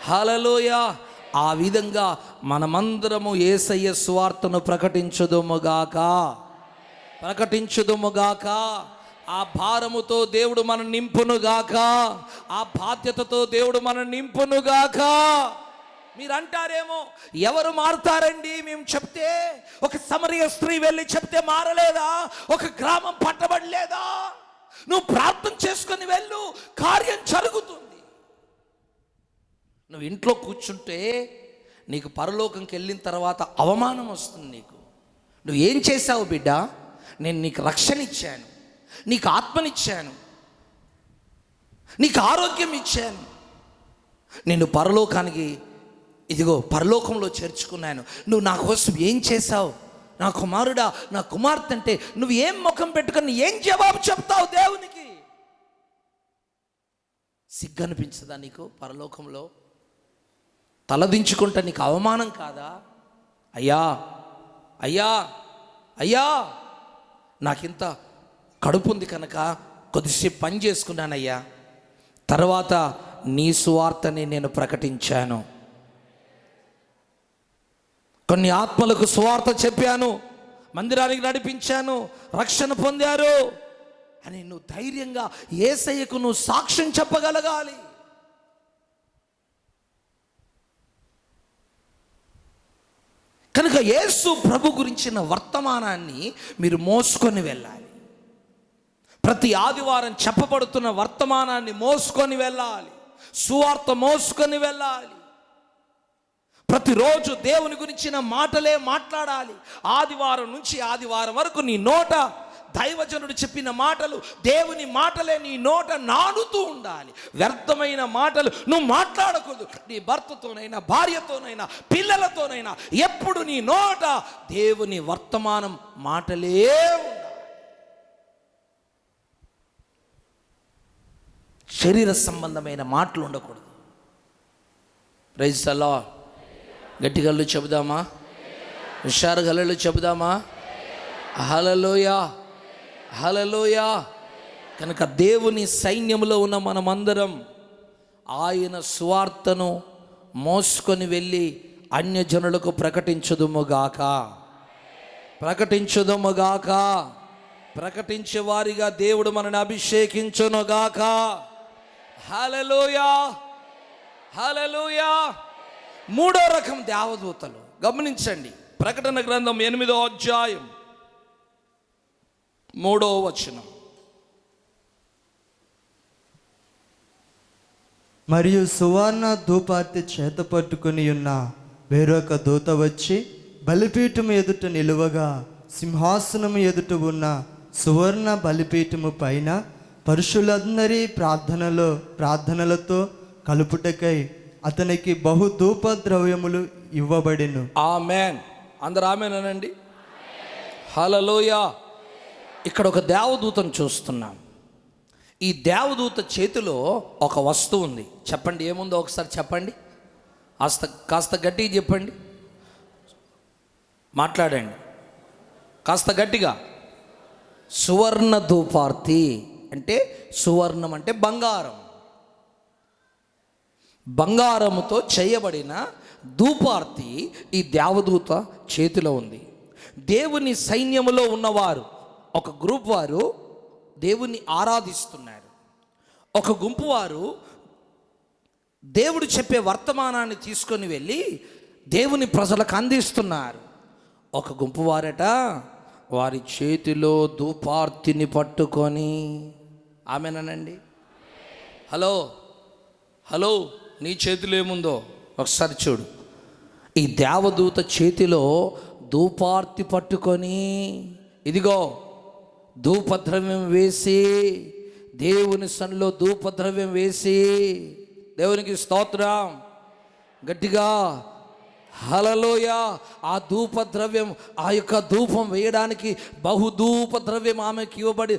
హల్లెలూయా. ఆ విధంగా మనమందరము యేసయ్య సువార్తను ప్రకటించుదుముగాక. ఆ భారముతో దేవుడు మనం నింపునుగాక. ఆ బాధ్యతతో దేవుడు మనం నింపునుగాక. మీరు అంటారేమో, ఎవరు మారుతారండి మేము చెప్తే? ఒక సమరయ స్త్రీ వెళ్ళి చెప్తే మారలేదా? ఒక గ్రామం పట్టబడలేదా? నువ్వు ప్రార్థన చేసుకొని వెళ్ళు, కార్యం జరుగుతుంది. నువ్వు ఇంట్లో కూర్చుంటే నీకు పరలోకంకి వెళ్ళిన తర్వాత అవమానం వస్తుంది నీకు. నువ్వు ఏం చేశావు బిడ్డ? నేను నీకు రక్షణ ఇచ్చాను, నీకు ఆత్మనిచ్చాను, నీకు ఆరోగ్యం ఇచ్చాను, నేను పరలోకానికి ఇదిగో పరలోకంలో చేర్చుకున్నాను. నువ్వు నా కోసం ఏం చేశావు? నా కుమారుడా, నా కుమార్తె అంటే నువ్వు ఏం ముఖం పెట్టుకొని ఏం జవాబు చెప్తావు దేవునికి? సిగ్గు అనిపించదా నీకు? పరలోకంలో తలదించుకుంటే నీకు అవమానం కాదా? అయ్యా అయ్యా అయ్యా, నాకింత కడుపు ఉంది కనుక కొద్దిసేపు పని చేసుకున్నానయ్యా, తర్వాత నీ సువార్తని నేను ప్రకటించాను, కొన్ని ఆత్మలకు సువార్త చెప్పాను, మందిరానికి నడిపించాను, రక్షణ పొందారు అని నువ్వు ధైర్యంగా యేసయ్యకు నువ్వు సాక్ష్యం చెప్పగలగాలి. కనుక యేసు ప్రభు గురించిన వర్తమానాన్ని మీరు మోసుకొని వెళ్ళాలి. ప్రతి ఆదివారం చెప్పబడుతున్న వర్తమానాన్ని మోసుకొని వెళ్ళాలి, సువార్త మోసుకొని వెళ్ళాలి. ప్రతిరోజు దేవుని గురించిన మాటలే మాట్లాడాలి. ఆదివారం నుంచి ఆదివారం వరకు నీ నోట దైవజనుడు చెప్పిన మాటలు, దేవుని మాటలే నీ నోట నానుతూ ఉండాలి. వ్యర్థమైన మాటలు నువ్వు మాట్లాడకూడదు. నీ భర్తతోనైనా, భార్యతోనైనా, పిల్లలతోనైనా ఎప్పుడు నీ నోట దేవుని వర్తమానం మాటలే ఉండాలి. శరీర సంబంధమైన మాటలు ఉండకూడదు. Praise the lord. గట్టిగల్లు చెబుదామా? హుషారు గల్లు చెబుదామా? హల్లెలూయా, హల్లెలూయా. కనుక దేవుని సైన్యంలో ఉన్న మనమందరం ఆయన సువార్తను మోసుకొని వెళ్ళి అన్యజనులకు ప్రకటించుదుముగాక. ప్రకటించే వారిగా దేవుడు మనని అభిషేకించునుగాక. హల్లెలూయా, హల్లెలూయా. మూడో రకం దేవదూతలు గమనించండి. ప్రకటన గ్రంథం 8వ అధ్యాయం 3వ వచనం. మరియు సువర్ణ ధూపార్తి చేత పట్టుకుని ఉన్న వేరొక దూత వచ్చి బలిపీఠము ఎదుట నిలువగా, సింహాసనము ఎదుట ఉన్న సువర్ణ బలిపీఠము పైన పరుషులందరి ప్రార్థనలతో కలుపుటకై అతనికి బహు ధూప ద్రవ్యములు ఇవ్వబడెను. ఆమేన్. అందరు ఆమేనండి. హల్లెలూయా. ఇక్కడ ఒక దేవదూతను చూస్తున్నాం. ఈ దేవదూత చేతిలో ఒక వస్తువు ఉంది. చెప్పండి ఏముందో ఒకసారి చెప్పండి. కాస్త గట్టిగా చెప్పండి, మాట్లాడండి కాస్త గట్టిగా. సువర్ణ ధూపార్తి అంటే, సువర్ణం అంటే బంగారం. బంగారముతో చేయబడిన ధూపార్తి ఈ దేవదూత చేతిలో ఉంది. దేవుని సైన్యములో ఉన్నవారు ఒక గ్రూప్ వారు దేవుని ఆరాధిస్తున్నారు. ఒక గుంపు వారు దేవుడు చెప్పే వర్తమానాన్ని తీసుకొని వెళ్ళి దేవుని ప్రజలకు అందిస్తున్నారు. ఒక గుంపు వారట వారి చేతిలో ధూపార్తిని పట్టుకొని, ఆమెనండి. హలో హలో, నీ చేతిలో ఏముందో ఒకసారి చూడు. ఈ దేవదూత చేతిలో ధూపార్తి పట్టుకొని, ఇదిగో ధూపద్రవ్యం వేసి, దేవుని సన్నిలో ధూపద్రవ్యం వేసి, దేవునికి స్తోత్రం గట్టిగా హల్లెలూయా. ఆ ధూపద్రవ్యం, ఆ యొక్క ధూపం వేయడానికి బహుధూపద్రవ్యం ఆమెకి ఇవ్వబడి,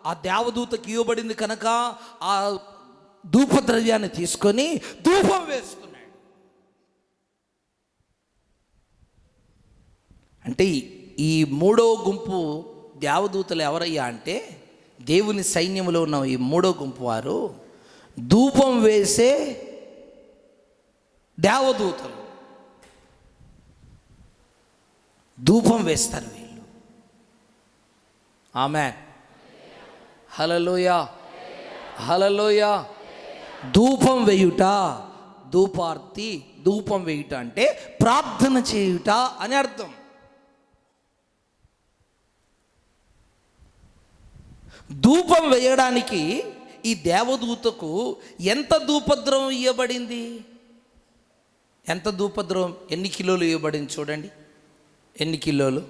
ఆ దేవదూతకి ఇవ్వబడింది కనుక ఆ ధూపద్రవ్యాన్ని తీసుకొని ధూపం వేస్తున్నాడు. అంటే ఈ మూడో గుంపు దేవదూతలు ఎవరయ్యా అంటే, దేవుని సైన్యంలో ఉన్న ఈ మూడో గుంపు వారు ధూపం వేసే దేవదూతలు. ధూపం వేస్తారు వీళ్ళు. ఆమేన్. హల్లెలూయా హల్లెలూయా. ధూపం వేయుట, ధూపార్తి, ధూపం వేయుట అంటే ప్రార్థన చేయుట అని అర్థం. ధూపం వేయడానికి ఈ దేవదూతకు ఎంత ధూపద్రవం ఇవ్వబడింది? ఎంత ధూపద్రవం, ఎన్ని కిలోలు ఇవ్వబడింది చూడండి. ఎన్ని కిలోలు?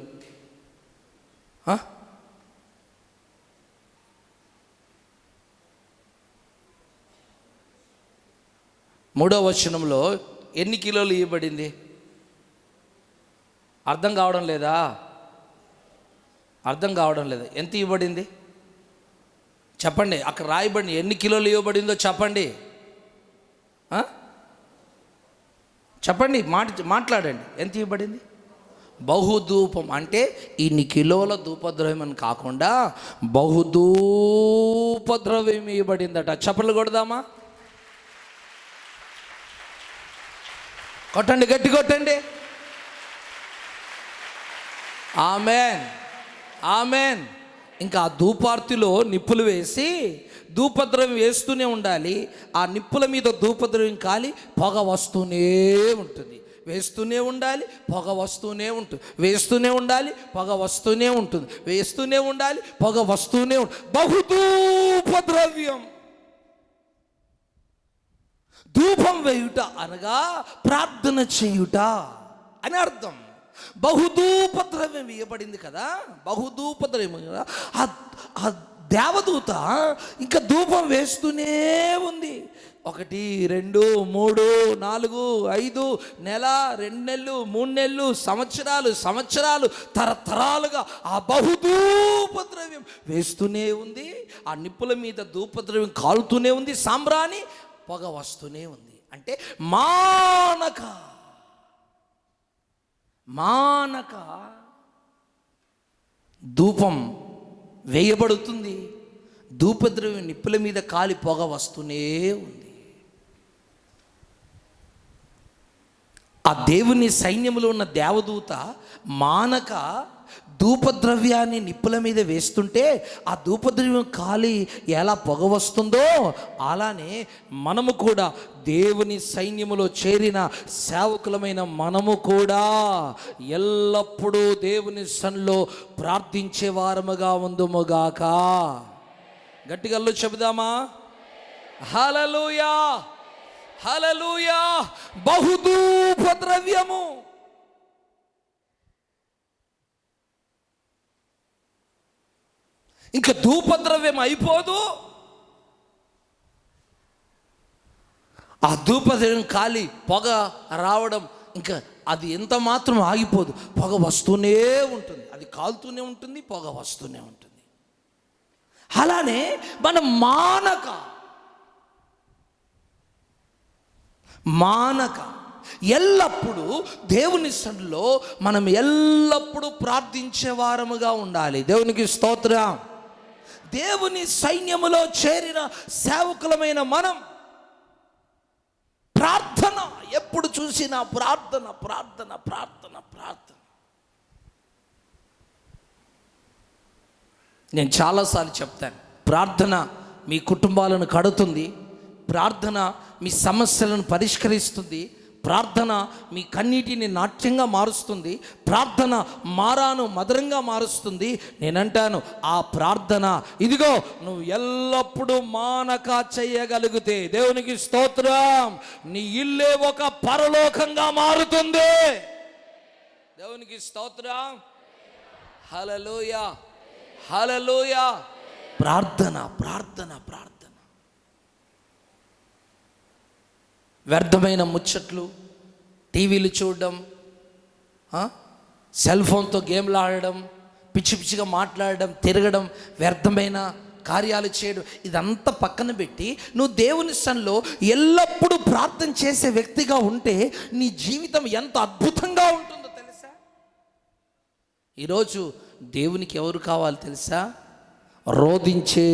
మూడవ వచనంలో ఎన్ని కిలోలు ఇవ్వబడింది? అర్థం కావడం లేదా? అర్థం కావడం లేదా? ఎంత ఇవ్వబడింది చెప్పండి. అక్కడ రాయబడి ఎన్ని కిలోలు ఇవ్వబడిందో చెప్పండి. చెప్పండి, మాట్లాడండి. ఎంత ఇవ్వబడింది? బహుధూపం అంటే ఇన్ని కిలోల ధూపద్రవ్యం అని కాకుండా బహుధూపద్రవ్యం ఇవ్వబడిందట. చప్పట్లు కొడదామా? కొట్టండి, గట్టి కొట్టండి. Amen amen. ఇంకా ఆ ధూపార్తిలో నిప్పులు వేసి ధూపద్రవ్యం వేస్తూనే ఉండాలి. ఆ నిప్పుల మీద ధూపద్రవ్యం కాలి పొగ వస్తూనే ఉంటుంది. వేస్తూనే ఉండాలి, పొగ వస్తూనే ఉంటుంది. వేస్తూనే ఉండాలి, పొగ వస్తూనే ఉంటుంది. వేస్తూనే ఉండాలి, పొగ వస్తూనే ఉంటుంది. బహుధూపద్రవ్యం. ధూపం వేయుట అనగా ప్రార్థన చేయుట అని అర్థం. బహుధూపద్రవ్యం ఇవ్వబడింది కదా, బహుధూపద్రవ్యం కదా. ఆ దేవదూత ఇంకా ధూపం వేస్తూనే ఉంది. 1, 2, 3, 4, 5 నెల, 2 నెలలు, 3 నెలలు, సంవత్సరాలు తరతరాలుగా ఆ బహుధూపద్రవ్యం వేస్తూనే ఉంది. ఆ నిప్పుల మీద ధూపద్రవ్యం కాలుతూనే ఉంది. సాంబ్రాణి పొగ వస్తూనే ఉంది. అంటే మానక ధూపం వేయబడుతుంది. ధూపద్రవ్యం నిప్పుల మీద కాలి పొగ వస్తూనే ఉంది. ఆ దేవుని సైన్యంలో ఉన్న దేవదూత మానక ధూపద్రవ్యాన్ని నిప్పుల మీద వేస్తుంటే ఆ ధూపద్రవ్యం కాలి ఎలా పొగ వస్తుందో అలానే మనము కూడా దేవుని సైన్యములో చేరిన సేవకులమైన మనము కూడా ఎల్లప్పుడూ దేవుని సన్నిధిలో ప్రార్థించే వారముగా ఉందుముగాక. గట్టిగా చెబుదామా? హల్లెలూయా హల్లెలూయా. బహుధూపద్రవ్యము. ఇంకా ధూపద్రవ్యం అయిపోదు. ఆ ధూపదీపం కాలి పొగ రావడం, ఇంకా అది ఎంత మాత్రం ఆగిపోదు, పొగ వస్తూనే ఉంటుంది, అది కాలుతూనే ఉంటుంది, పొగ వస్తూనే ఉంటుంది. అలానే మనం మానక ఎల్లప్పుడూ దేవుని సన్నిధిలో మనం ఎల్లప్పుడూ ప్రార్థించే వారముగా ఉండాలి. దేవునికి స్తోత్రం. దేవుని సైన్యములో చేరిన సేవకులమైన మనం ప్రార్థన, ఎప్పుడు చూసినా ప్రార్థన ప్రార్థన ప్రార్థన ప్రార్థన. నేను చాలాసార్లు చెప్తాను, ప్రార్థన మీ కుటుంబాలను కడుతుంది, ప్రార్థన మీ సమస్యలను పరిష్కరిస్తుంది, ప్రార్థన మీ కన్నీటిని నాట్యంగా మారుస్తుంది, ప్రార్థన మారాను మధురంగా మారుస్తుంది. నేనంటాను, ఆ ప్రార్థన ఇదిగో నువ్వు ఎల్లప్పుడూ మానక చేయగలిగితే, దేవునికి స్తోత్రం, నీ ఇల్లే ఒక పరలోకంగా మారుతుంది. దేవునికి స్తోత్రం. హల్లెలూయా హల్లెలూయా. ప్రార్థన ప్రార్థన ప్రార్థన. వ్యర్థమైన ముచ్చట్లు, టీవీలు చూడడం, సెల్ ఫోన్తో గేమ్లు ఆడడం, పిచ్చి పిచ్చిగా మాట్లాడడం, తిరగడం, వ్యర్థమైన కార్యాలు చేయడం, ఇదంతా పక్కన పెట్టి నువ్వు దేవుని సన్నిధిలో ఎల్లప్పుడూ ప్రార్థన చేసే వ్యక్తిగా ఉంటే నీ జీవితం ఎంత అద్భుతంగా ఉంటుందో తెలుసా. ఈరోజు దేవునికి ఎవరు కావాలి తెలుసా? రోదించే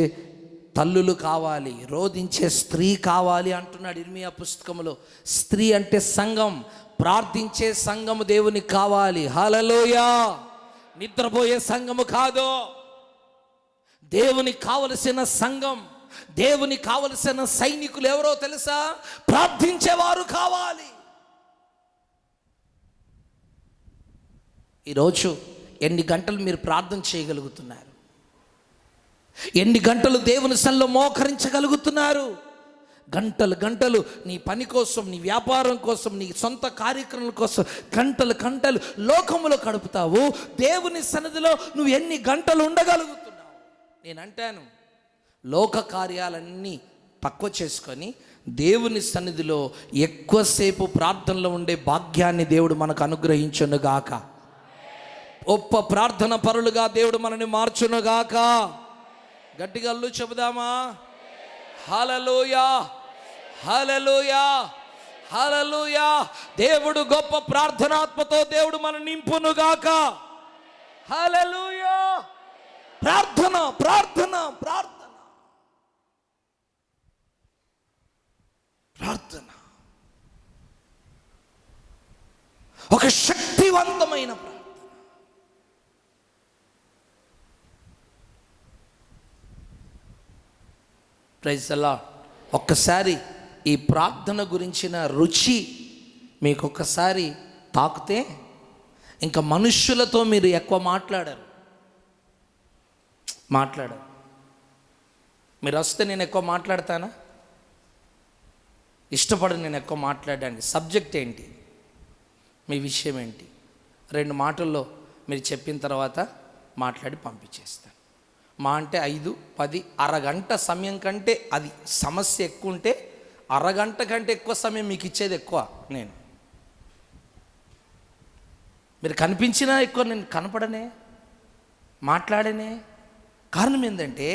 తల్లులు కావాలి, రోదించే స్త్రీ కావాలి అంటున్నాడు ఇర్మియా పుస్తకంలో. స్త్రీ అంటే సంఘం, ప్రార్థించే సంఘము దేవునికి కావాలి. హల్లెలూయా. నిద్రపోయే సంఘము కాదు, దేవునికి కావలసిన సంఘం, దేవునికి కావలసిన సైనికులు ఎవరో తెలుసా? ప్రార్థించేవారు కావాలి. ఈరోజు ఎన్ని గంటలు మీరు ప్రార్థన చేయగలుగుతున్నారు? ఎన్ని గంటలు దేవుని సన్నిధిలో మోకరించగలుగుతున్నారు? గంటలు గంటలు నీ పని కోసం, నీ వ్యాపారం కోసం, నీ సొంత కార్యక్రమాల కోసం గంటలు గంటలు లోకములో గడుపుతావు. దేవుని సన్నిధిలో నువ్వు ఎన్ని గంటలు ఉండగలుగుతున్నావు? నేనంటాను, లోక కార్యాలన్నీ తక్కువ చేసుకొని దేవుని సన్నిధిలో ఎక్కువసేపు ప్రార్థనలో ఉండే భాగ్యాన్ని దేవుడు మనకు అనుగ్రహించునుగాక. గొప్ప ప్రార్థన పరులుగా దేవుడు మనని మార్చునుగాక. గట్టిగా చెబుదామా? హల్లెలూయా హల్లెలూయా హల్లెలూయా. దేవుడు గొప్ప ప్రార్థనాత్మతో దేవుడు మన నింపునుగాక. హల్లెలూయా. ప్రార్థన ప్రార్థన ప్రార్థన ప్రార్థన ఒక శక్తివంతమైన ప్రార్థన. Praise the lord. ఒక్కసారి ఈ ప్రార్థన గురించిన రుచి మీకు ఒక్కసారి తాకితే ఇంకా మనుష్యులతో మీరు ఎక్కువ మాట్లాడరు. మీరు వస్తే నేను ఎక్కువ మాట్లాడతానా? ఇష్టపడను నేను ఎక్కువ మాట్లాడడానికి. సబ్జెక్ట్ ఏంటి, మీ విషయం ఏంటి, 2 మాటల్లో మీరు చెప్పిన తర్వాత మాట్లాడి పంపించేస్తాను. మా అంటే 5, 10, అరగంట సమయం కంటే, అది సమస్య ఎక్కువ ఉంటే అరగంట కంటే ఎక్కువ సమయం మీకు ఇచ్చేది ఎక్కువ. మీరు కనిపించినా ఎక్కువ నేను కనపడనే, మాట్లాడనే. కారణం ఏంటంటే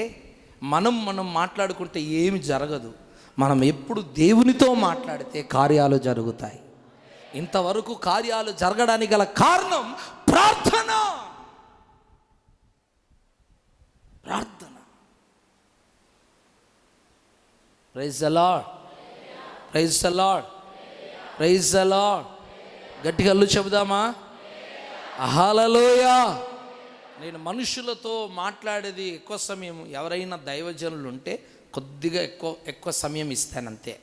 మనం మాట్లాడుకుంటే ఏమి జరగదు. మనం ఎప్పుడు దేవునితో మాట్లాడితే కార్యాలు జరుగుతాయి. ఇంతవరకు కార్యాలు జరగడానికి గల కారణం ప్రార్థన. ప్రార్థన. Praise the lord praise the lord praise the lord. గట్టిగా చెబుదామా? హల్లెలూయా. నేను మనుషులతో మాట్లాడేది ఎక్కువ సమయం, ఎవరైనా దైవజనులు ఉంటే కొద్దిగా ఎక్కువ సమయం ఇస్తానంతే.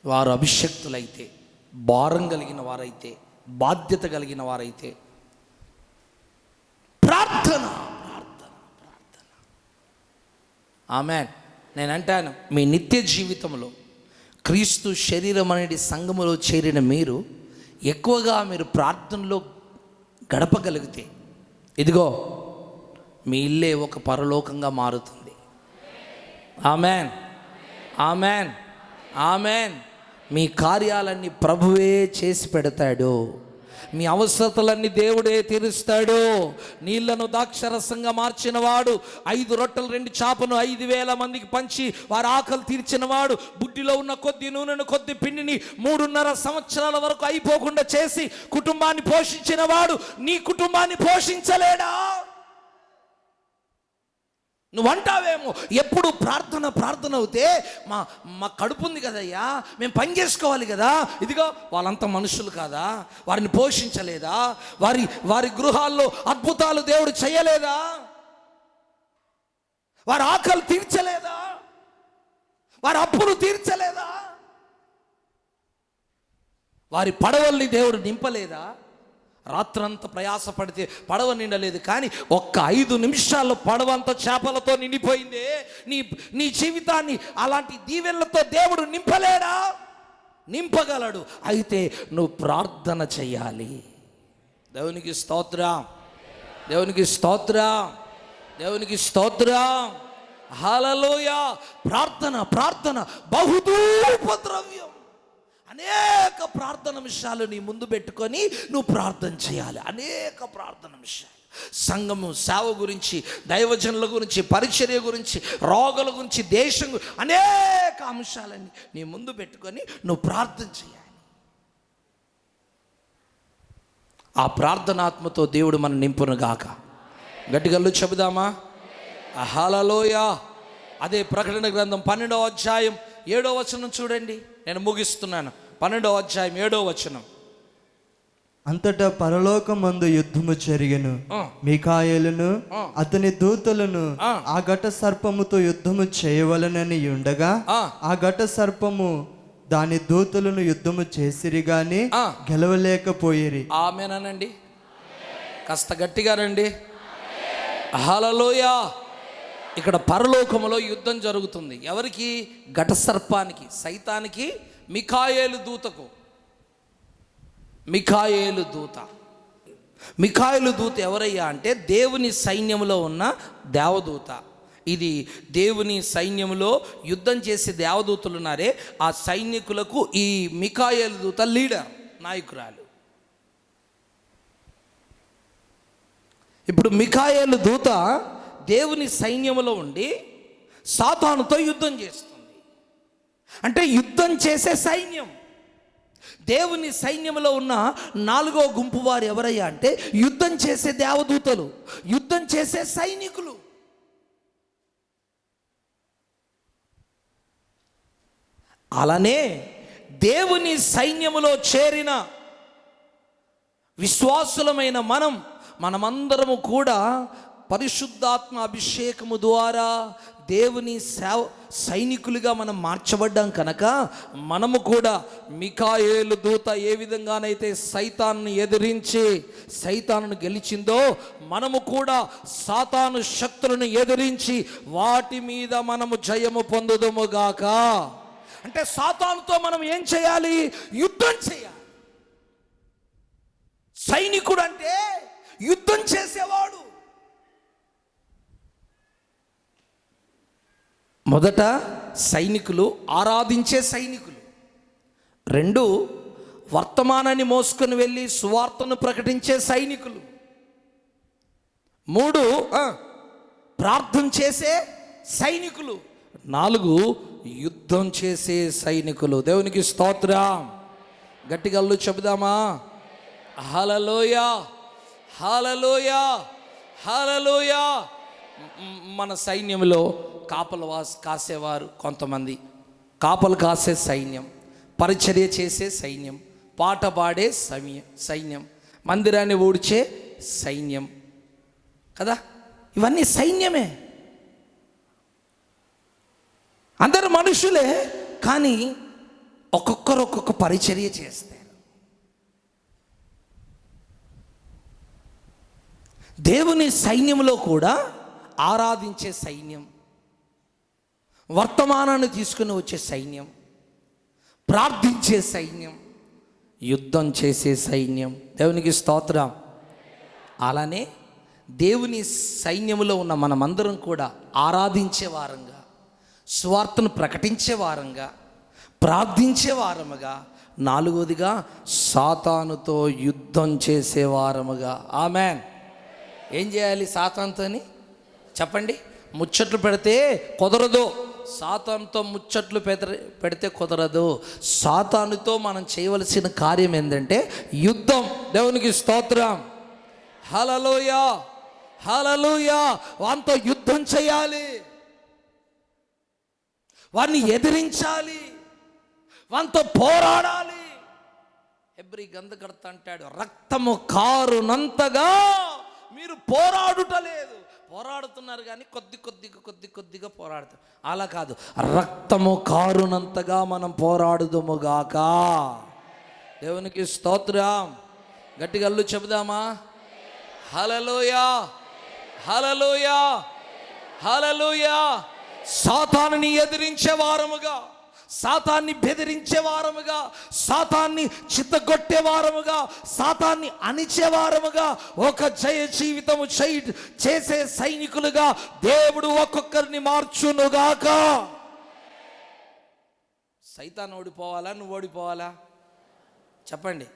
వారు అభిషక్తులైతే, భారం కలిగిన వారైతే, బాధ్యత కలిగిన వారైతే ప్రార్థన ప్రార్థన ప్రార్థన. ఆమేన్. నేను అంటాను, మీ నిత్య జీవితంలో క్రీస్తు శరీరం అనేది సంఘములో చేరిన మీరు ఎక్కువగా మీరు ప్రార్థనలో గడపగలిగితే, ఇదిగో మీ ఇల్లే ఒక పరలోకంగా మారుతుంది. Amen, amen, amen. మీ కార్యాలన్నీ ప్రభువే చేసి పెడతాడు. మీ అవసరతలన్నీ దేవుడే తీరుస్తాడు. నీళ్లను ద్రాక్షరసంగా మార్చిన వాడు, 5 రొట్టెలు 2 చేపను 5,000 మందికి పంచి వారి ఆకలి తీర్చిన వాడు, బుడ్డిలో ఉన్న కొద్ది నూనెను కొద్ది పిండిని 3.5 సంవత్సరాల వరకు అయిపోకుండా చేసి కుటుంబాన్ని పోషించిన వాడు నీ కుటుంబాన్ని పోషించలేడా? నువ్వు అంటావేమో, ఎప్పుడు ప్రార్థన ప్రార్థన అవుతే మా కడుపు ఉంది కదయ్యా, మేము పని చేసుకోవాలి కదా, ఇదిగో వాళ్ళంతా మనుషులు కాదా, వారిని పోషించలేదా, వారి గృహాల్లో అద్భుతాలు దేవుడు చేయలేదా, వారి ఆకలి తీర్చలేదా, వారి అప్పులు తీర్చలేదా, వారి పడవల్ని దేవుడు నింపలేదా? రాత్రంతా ప్రయాసపడితే పడవ నిండలేదు, కానీ ఒక్క 5 నిమిషాల్లో పడవంతా చేపలతో నిండిపోయిందే. నీ జీవితాన్ని అలాంటి దీవెనలతో దేవుడు నింపలేడా? నింపగలడు. అయితే నువ్వు ప్రార్థన చెయ్యాలి. దేవునికి స్తోత్రం, దేవునికి స్తోత్రం, దేవునికి స్తోత్రం. హల్లెలూయా. ప్రార్థన ప్రార్థన బహుదూపద్రవ్యం. అనేక ప్రార్థన విషయాలు నీ ముందు పెట్టుకొని నువ్వు ప్రార్థన చేయాలి. అనేక ప్రార్థన విషయాలు, సంఘము సేవ గురించి, దైవజనుల గురించి, పరిచర్య గురించి, రోగుల గురించి, దేశం అనేక అంశాలన్నీ నీ ముందు పెట్టుకొని నువ్వు ప్రార్థన చేయాలి. ఆ ప్రార్థనాత్మతో దేవుడు మన నింపును గాక. గట్టిగల్లు చెబుదామా? హల్లెలూయా. అదే ప్రకటన గ్రంథం 12వ అధ్యాయం 7వ వచనం చూడండి. నేను ముగిస్తున్నాను. 12వ అధ్యాయం 7వ వచనం. అంతటా పరలోకమందు యుద్ధము జరిగెను. మీకాయేలును అతని దూతలను ఆ ఘట సర్పముతో యుద్ధము చేయవలనని ఉండగా ఆ ఘట సర్పము దాని దూతలను యుద్ధము చేసిరి గాని గెలవలేకపోయిరి. ఆమేనండి. కాస్త గట్టిగా రండి. హల్లెలూయా. ఇక్కడ పరలోకములో యుద్ధం జరుగుతుంది. ఎవరికి? ఘట సర్పానికి, సైతానికి, మిఖాయేలు దూతకు. మిఖాయేలు దూత. మిఖాయేలు దూత ఎవరయ్యా అంటే దేవుని సైన్యంలో ఉన్న దేవదూత. ఇది దేవుని సైన్యంలో యుద్ధం చేసే దేవదూతలు ఉన్నారే, ఆ సైనికులకు ఈ మిఖాయేలు దూత లీడర్, నాయకురాలు. ఇప్పుడు మిఖాయేలు దూత దేవుని సైన్యంలో ఉండి సాతానుతో యుద్ధం చేస్తుంది. అంటే యుద్ధం చేసే సైన్యం. దేవుని సైన్యంలో ఉన్న 4వ గుంపు వారు ఎవరయ్యా అంటే యుద్ధం చేసే దేవదూతలు, యుద్ధం చేసే సైనికులు. అలానే దేవుని సైన్యములో చేరిన విశ్వాసులమైన మనమందరము కూడా పరిశుద్ధాత్మ అభిషేకము ద్వారా దేవుని సైనికులుగా మనం మార్చబడ్డాం కనుక మనము కూడా మిఖాయేలు దూత ఏ విధంగానైతే సైతాన్ని ఎదిరించి సైతానును గెలిచిందో మనము కూడా సాతాను శక్తులను ఎదిరించి వాటి మీద మనము జయము పొందుదుముగాక. అంటే సాతానుతో మనం ఏం చేయాలి? యుద్ధం చేయాలి. సైనికుడు అంటే యుద్ధం చేసేవాడు. మొదట సైనికులు, ఆరాధించే సైనికులు. 2 వర్తమానాన్ని మోసుకొని వెళ్ళి సువార్తను ప్రకటించే సైనికులు. 3 ప్రార్థన చేసే సైనికులు. 4 యుద్ధం చేసే సైనికులు. దేవునికి స్తోత్రం. గట్టిగా చెబుదామా? హల్లెలూయా, హల్లెలూయా, హల్లెలూయా. మన సైన్యంలో కాపలు కాసేవారు కొంతమంది, కాపలు కాసే సైన్యం, పరిచర్య చేసే సైన్యం, పాట పాడే సైన్యం, మందిరాన్ని ఊడ్చే సైన్యం కదా. ఇవన్నీ సైన్యమే. అందరు మనుషులే, కానీ ఒక్కొక్కరు ఒక్కొక్క పరిచర్య చేస్తారు. దేవుని సైన్యంలో కూడా ఆరాధించే సైన్యం, వర్తమానాన్ని తీసుకుని వచ్చే సైన్యం, ప్రార్థించే సైన్యం, యుద్ధం చేసే సైన్యం. దేవునికి స్తోత్రం. అలానే దేవుని సైన్యంలో ఉన్న మనమందరం కూడా ఆరాధించే వారంగా, సువార్తను ప్రకటించే వారంగా, ప్రార్థించే వారముగా, నాలుగోదిగా సాతానుతో యుద్ధం చేసే వారముగా. ఆమెన్. ఏం చేయాలి సాతానుతోని చెప్పండి? ముచ్చట్లు పెడితే కుదరదు. సాతానుతో ముచ్చట్లు పెడితే కుదరదు. సాతానుతో మనం చేయవలసిన కార్యం ఏంటంటే యుద్ధం. దేవునికి స్తోత్రం. హల్లెలూయా, హల్లెలూయా. వానితో యుద్ధం చేయాలి, వారిని ఎదిరించాలి, వానితో పోరాడాలి. హెబ్రీ గ్రంథకర్త అంటాడు, రక్తము కారునంతగా మీరు పోరాడుటలేదు. పోరాడుతున్నారు కానీ కొద్దిగా పోరాడుతారు. అలా కాదు, రక్తము కారునంతగా మనం పోరాడుదుముగాక. దేవునికి స్తోత్రం. గట్టిగా అల్లు చెబుదామా? హల్లెలూయా, హల్లెలూయా, హల్లెలూయా. సాతానుని ఎదిరించే వారముగా, సాతాన్ని బెదిరించే వారముగా, సాతాన్ని చిత్తగొట్టే వారముగా, సాతాన్ని అణిచే వారముగా, ఒక జయ జీవితము చేసే సైనికులుగా దేవుడు ఒక్కొక్కరిని మార్చునుగాక. సైతాన్ ఓడిపోవాలా, నువ్వు ఓడిపోవాలా? చెప్పండి.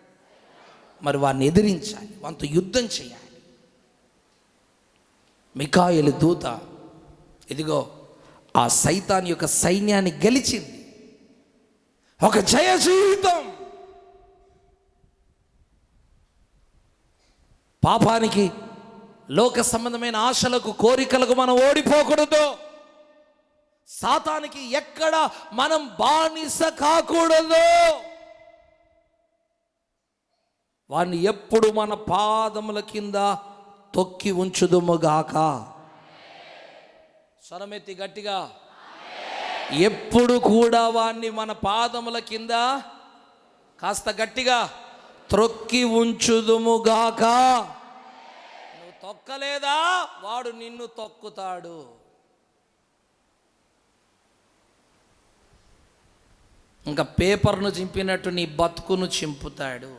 మరి వారిని ఎదిరించాలి, వారితో యుద్ధం చేయాలి. మిఖాయేలు దూత ఇదిగో ఆ సైతాన్ యొక్క సైన్యాన్ని గెలిచింది. ఒక జయ జీవితం. పాపానికి, లోక సంబంధమైన ఆశలకు, కోరికలకు మనం ఓడిపోకూడదు. సాతానికి ఎక్కడ మనం బానిస కాకూడదు. వారిని ఎప్పుడు మన పాదముల కింద తొక్కి ఉంచుదుముగాక. స్వరమెత్తి గట్టిగా, ఎప్పుడు కూడా వాణ్ణి మన పాదముల కింద కాస్త గట్టిగా త్రొక్కి ఉంచుదుముగాక. నువ్వు తొక్కలేదా, వాడు నిన్ను తొక్కుతాడు. ఇంకా పేపర్ను చింపినట్టు నీ బతుకును చింపుతాడు.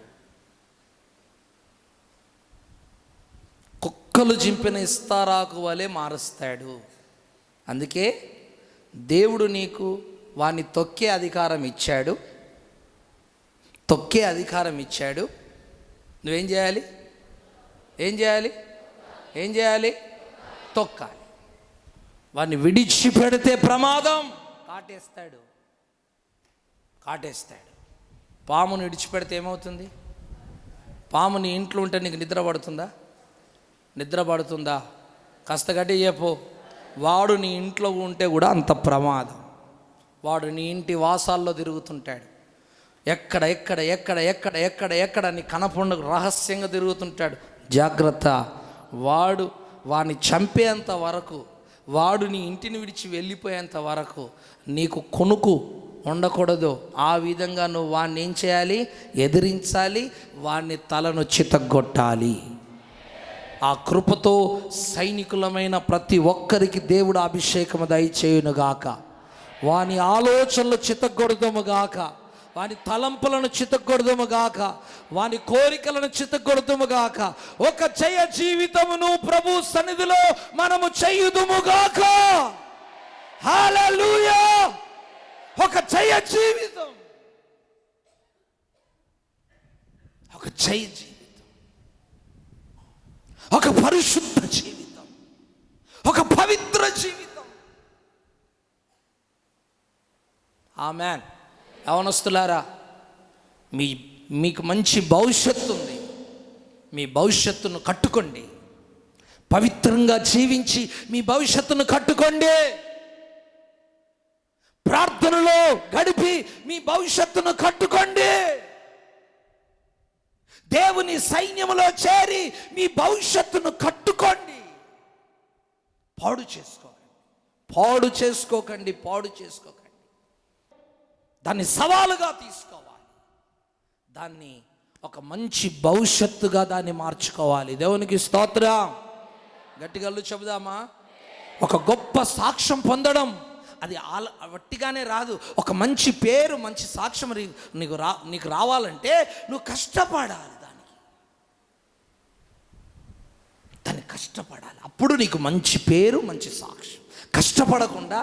కుక్కలు చింపిన ఇస్తారాకు వలె మారుస్తాడు. అందుకే దేవుడు నీకు వాణ్ణి తొక్కే అధికారం ఇచ్చాడు. తొక్కే అధికారం ఇచ్చాడు. నువ్వేం చేయాలి? ఏం చేయాలి? ఏం చేయాలి? తొక్కాలి. వాడిని విడిచిపెడితే ప్రమాదం. కాటేస్తాడు, కాటేస్తాడు. పాముని విడిచిపెడితే ఏమవుతుంది? పాము నీ ఇంట్లో ఉంటే నీకు నిద్ర పడుతుందా? నిద్ర పడుతుందా? కాస్త గట్టి చెప్పు. వాడు నీ ఇంట్లో ఉంటే కూడా అంత ప్రమాదం. వాడు నీ ఇంటి వాసాల్లో తిరుగుతుంటాడు. ఎక్కడ ఎక్కడ ఎక్కడ ఎక్కడ ఎక్కడ ఎక్కడ నీ కనపండుగ రహస్యంగా తిరుగుతుంటాడు. జాగ్రత్త. వాడిని చంపేంత వరకు, వాడు నీ ఇంటిని విడిచి వెళ్ళిపోయేంత వరకు నీకు కొనుకు ఉండకూడదు. ఆ విధంగా నువ్వు వాడిని ఏం చేయాలి? ఎదిరించాలి. వాడిని తలను చితగ్గొట్టాలి. ఆ కృపతో సైనికులమైన ప్రతి ఒక్కరికి దేవుడు అభిషేకము దయచేయునుగాక. వాని ఆలోచనలు చితగ్గొడదుముగాక, వాని తలంపులను చితగ్గొడదుముగాక, వాని కోరికలను చితగ్గొడదుముగాక. ఒక జయ జీవితమును ప్రభు సన్నిధిలో మనము చేయుదుముగాక. హల్లెలూయా. ఒక జయ జీవితం, ఒక జయ జీవితం, ఒక పరిశుద్ధ జీవితం, ఒక పవిత్ర జీవితం. ఆమేన్. యవనస్తులారా, మీకు మంచి భవిష్యత్తు ఉంది. మీ భవిష్యత్తును కట్టుకోండి. పవిత్రంగా జీవించి మీ భవిష్యత్తును కట్టుకోండి. ప్రార్థనలో గడిపి మీ భవిష్యత్తును కట్టుకోండి. దేవుని సైన్యములో చేరి మీ భవిష్యత్తును కట్టుకోండి. పాడు చేసుకోకండి. దాన్ని సవాలుగా తీసుకోవాలి. దాన్ని ఒక మంచి భవిష్యత్తుగా దాన్ని మార్చుకోవాలి. దేవునికి స్తోత్రం. గట్టిగా చెబుదామా? ఒక గొప్ప సాక్ష్యం పొందడం అది వట్టిగానే రాదు. ఒక మంచి పేరు, మంచి సాక్ష్యం నీకు రావాలంటే నువ్వు కష్టపడాలి. దాన్ని కష్టపడాలి. అప్పుడు నీకు మంచి పేరు, మంచి సాక్ష్యం. కష్టపడకుండా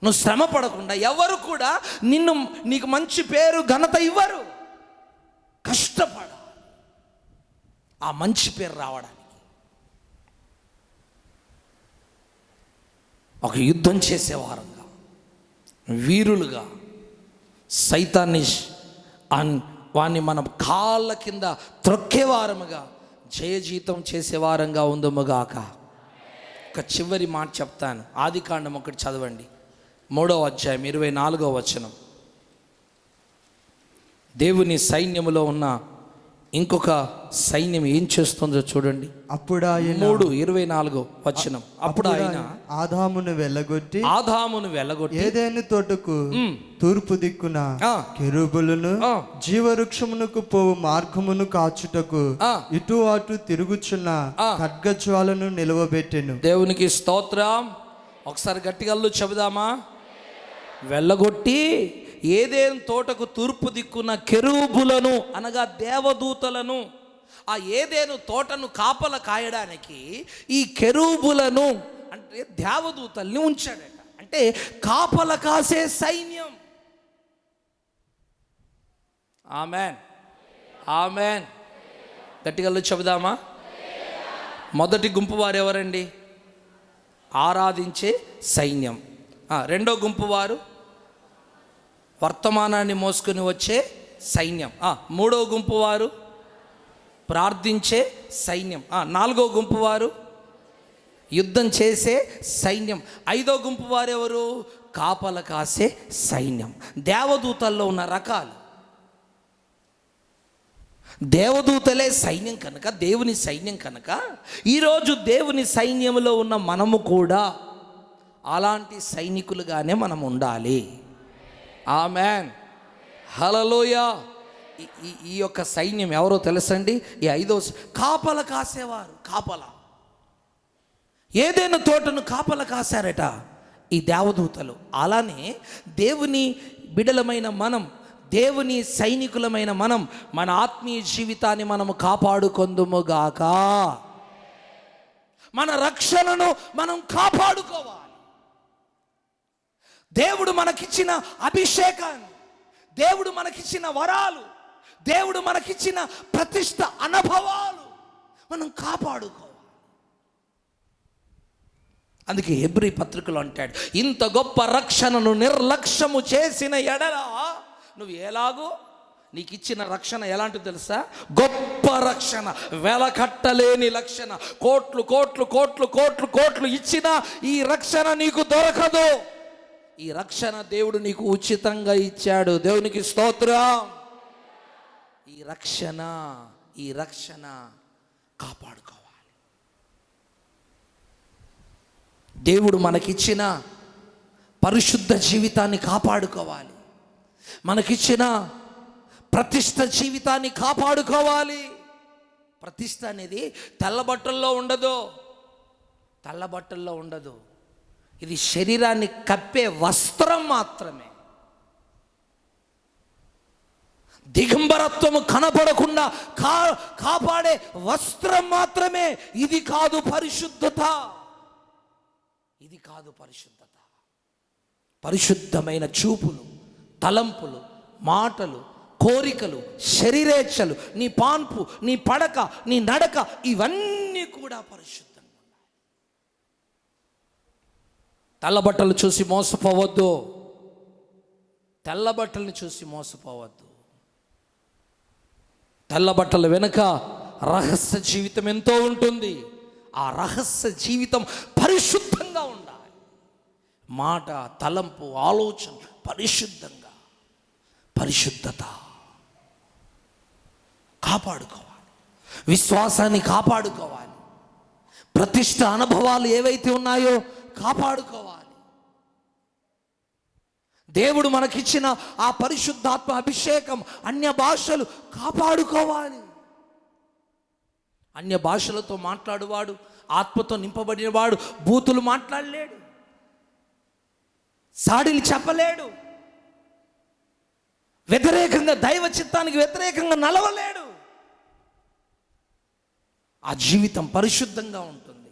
నువ్వు శ్రమ పడకుండా ఎవరు కూడా నీకు మంచి పేరు ఘనత ఇవ్వరు. కష్టపడ ఆ మంచి పేరు రావడానికి. ఒక యుద్ధం చేసేవారంగా, వీరులుగా, సైతాన్ని వాణ్ణి మనం కాళ్ళ కింద త్రొక్కేవారముగా, జయజీతం చేసేవారంగా ఉందముగాక. ఒక చివరి మాట చెప్తాను. ఆదికాండం ఒకటి చదవండి, 3వ అధ్యాయం 24వ వచనం. దేవుని సైన్యములో ఉన్న ఇంకొక సైన్యం ఏం చేస్తుందో చూడండి. అప్పుడు ఆయన 3:24 వచనం. అప్పుడు ఆయన ఆదామును వెళ్ళగొట్టి ఏదైనా తోటకు తూర్పు దిక్కున కెరూబులను జీవవృక్షమునకు పోవు మార్గమును కాచుటకు ఇటు అటు తిరుగుచున్న ఖడ్గజ్వాలను నిలవబెట్టెను. దేవునికి స్తోత్రం. ఒకసారి గట్టిగా చెబుదామా? వెళ్ళగొట్టి ఏదేను తోటకు తూర్పు దిక్కున కెరూబులను అనగా దేవదూతలను, ఆ ఏదేను తోటను కాపల కాయడానికి ఈ కెరూబులను అంటే దేవదూతల్ని ఉంచాడట. అంటే కాపల కాసే సైన్యం. Amen, amen. గట్టిగా చెబుదామా? మొదటి గుంపు వారు ఎవరండి? ఆరాధించే సైన్యం. రెండో గుంపు వారు వర్తమానాన్ని మోసుకొని వచ్చే సైన్యం. మూడో గుంపు వారు ప్రార్థించే సైన్యం. నాలుగో గుంపు వారు యుద్ధం చేసే సైన్యం. ఐదో గుంపు వారు ఎవరు? కాపల కాసే సైన్యం. దేవదూతల్లో ఉన్న రకాలు. దేవదూతలే సైన్యం కనుక, దేవుని సైన్యం కనుక, ఈరోజు దేవుని సైన్యంలో ఉన్న మనము కూడా అలాంటి సైనికులుగానే మనం ఉండాలి. ఆమెన్, హల్లెలూయా. ఈ యొక్క సైన్యం ఎవరో తెలుసండి? ఈ 5వ కాపల కాసేవారు. కాపల ఏదైనా తోటను కాపల కాశారట ఈ దేవదూతలు. అలానే దేవుని బిడలమైన మనం, దేవుని సైనికులమైన మనం, మన ఆత్మీయ జీవితాన్ని మనము కాపాడుకొందుముగాక. మన రక్షణను మనం కాపాడుకోవాలి. దేవుడు మనకిచ్చిన అభిషేకాన్ని, దేవుడు మనకిచ్చిన వరాలు, దేవుడు మనకిచ్చిన ప్రతిష్ట అనుభవాలు మనం కాపాడుకోవాలి. అందుకే హెబ్రీ పత్రికలో అంటాడు, ఇంత గొప్ప రక్షణను నిర్లక్ష్యము చేసిన ఎడల నువ్వు ఎలాగో, నీకు ఇచ్చిన రక్షణ ఎలాంటిది తెలుసా? గొప్ప రక్షణ, వెలకట్టలేని రక్షణ. కోట్లు కోట్లు కోట్లు కోట్లు కోట్లు ఇచ్చిన ఈ రక్షణ నీకు దొరకదు. ఈ రక్షణ దేవుడు నీకు ఉచితంగా ఇచ్చాడు. దేవునికి స్తోత్రం. ఈ రక్షణ కాపాడుకోవాలి. దేవుడు మనకిచ్చిన పరిశుద్ధ జీవితాన్ని కాపాడుకోవాలి. మనకిచ్చిన ప్రతిష్ట జీవితాన్ని కాపాడుకోవాలి. ప్రతిష్ట అనేది తెల్లబట్టల్లో ఉండదు. ఇది శరీరాన్ని కప్పే వస్త్రం మాత్రమే. దిగంబరత్వము కనపడకుండా కాపాడే వస్త్రం మాత్రమే. ఇది కాదు పరిశుద్ధత. పరిశుద్ధమైన చూపులు, తలంపులు, మాటలు, కోరికలు, శరీరేచ్ఛలు, నీ పాన్పు, నీ పడక, నీ నడక, ఇవన్నీ కూడా పరిశుద్ధంగా ఉన్నాయి. తెల్లబట్టలు చూసి మోసపోవద్దు. తెల్లబట్టల్ని చూసి మోసపోవద్దు. తెల్లబట్టల వెనుక రహస్య జీవితం ఎంతో ఉంటుంది. ఆ రహస్య జీవితం పరిశుద్ధంగా ఉండాలి. మాట, తలంపు, ఆలోచన పరిశుద్ధంగా, పరిశుద్ధత కాపాడుకోవాలి. విశ్వాసాన్ని కాపాడుకోవాలి. ప్రతిష్ట అనుభవాలు ఏవైతే ఉన్నాయో కాపాడుకోవాలి. దేవుడు మనకిచ్చిన ఆ పరిశుద్ధాత్మ అభిషేకం, అన్య భాషలు కాపాడుకోవాలి. అన్య భాషలతో మాట్లాడువాడు, ఆత్మతో నింపబడినవాడు బూతులు మాట్లాడలేడు, సాడీలు చెప్పలేడు, వ్యతిరేకంగా, దైవ చిత్తానికి వ్యతిరేకంగా నలవలేడు. ఆ జీవితం పరిశుద్ధంగా ఉంటుంది.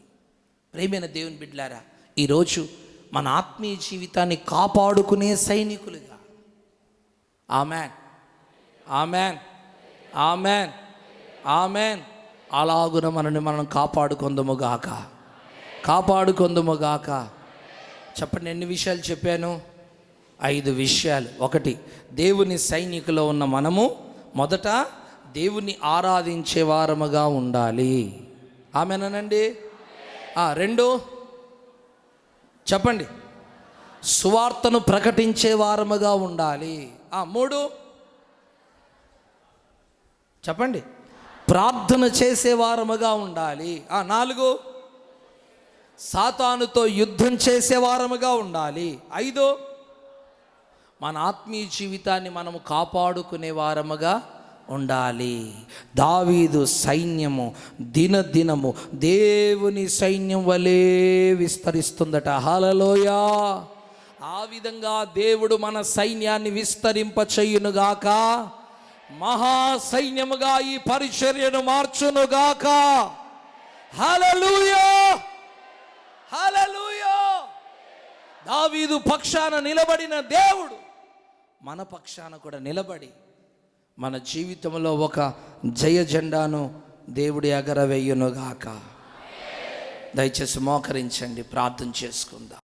ప్రేమైన దేవుని బిడ్డలారా, ఈరోజు మన ఆత్మీయ జీవితాన్ని కాపాడుకునే సైనికులుగా. Amen, amen, amen, amen. అలాగున మనం కాపాడుకొందుముగాక, కాపాడుకొందుముగాక. చెప్పండి, ఎన్ని విషయాలు చెప్పాను? 5 విషయాలు. 1, దేవుని సైనికులో ఉన్న మనము మొదట దేవుని ఆరాధించే వారముగా ఉండాలి. ఆమెనండి. 2, చెప్పండి, సువార్తను ప్రకటించే వారముగా ఉండాలి. 3, చెప్పండి, ప్రార్థన చేసే వారముగా ఉండాలి. 4, సాతానుతో యుద్ధం చేసే వారముగా ఉండాలి. 5, మన ఆత్మీయ జీవితాన్ని మనము కాపాడుకునే వారముగా ఉండాలి. దావీదు సైన్యము దినదినము దేవుని సైన్యం వలె విస్తరిస్తుందట. హల్లెలూయా. ఆ విధంగా దేవుడు మన సైన్యాన్ని విస్తరింప చేయునుగాక, మహా సైన్యముగా ఈ పరిచర్యను మార్చునుగాక. హల్లెలూయా, హల్లెలూయా. దావీదు పక్షాన నిలబడిన దేవుడు మన పక్షాన కూడా నిలబడి మన జీవితంలో ఒక జయ జెండాను దేవుడి ఎగరవేయునుగాక. దయచేసి మోకరించండి, ప్రార్థన చేసుకుందాం.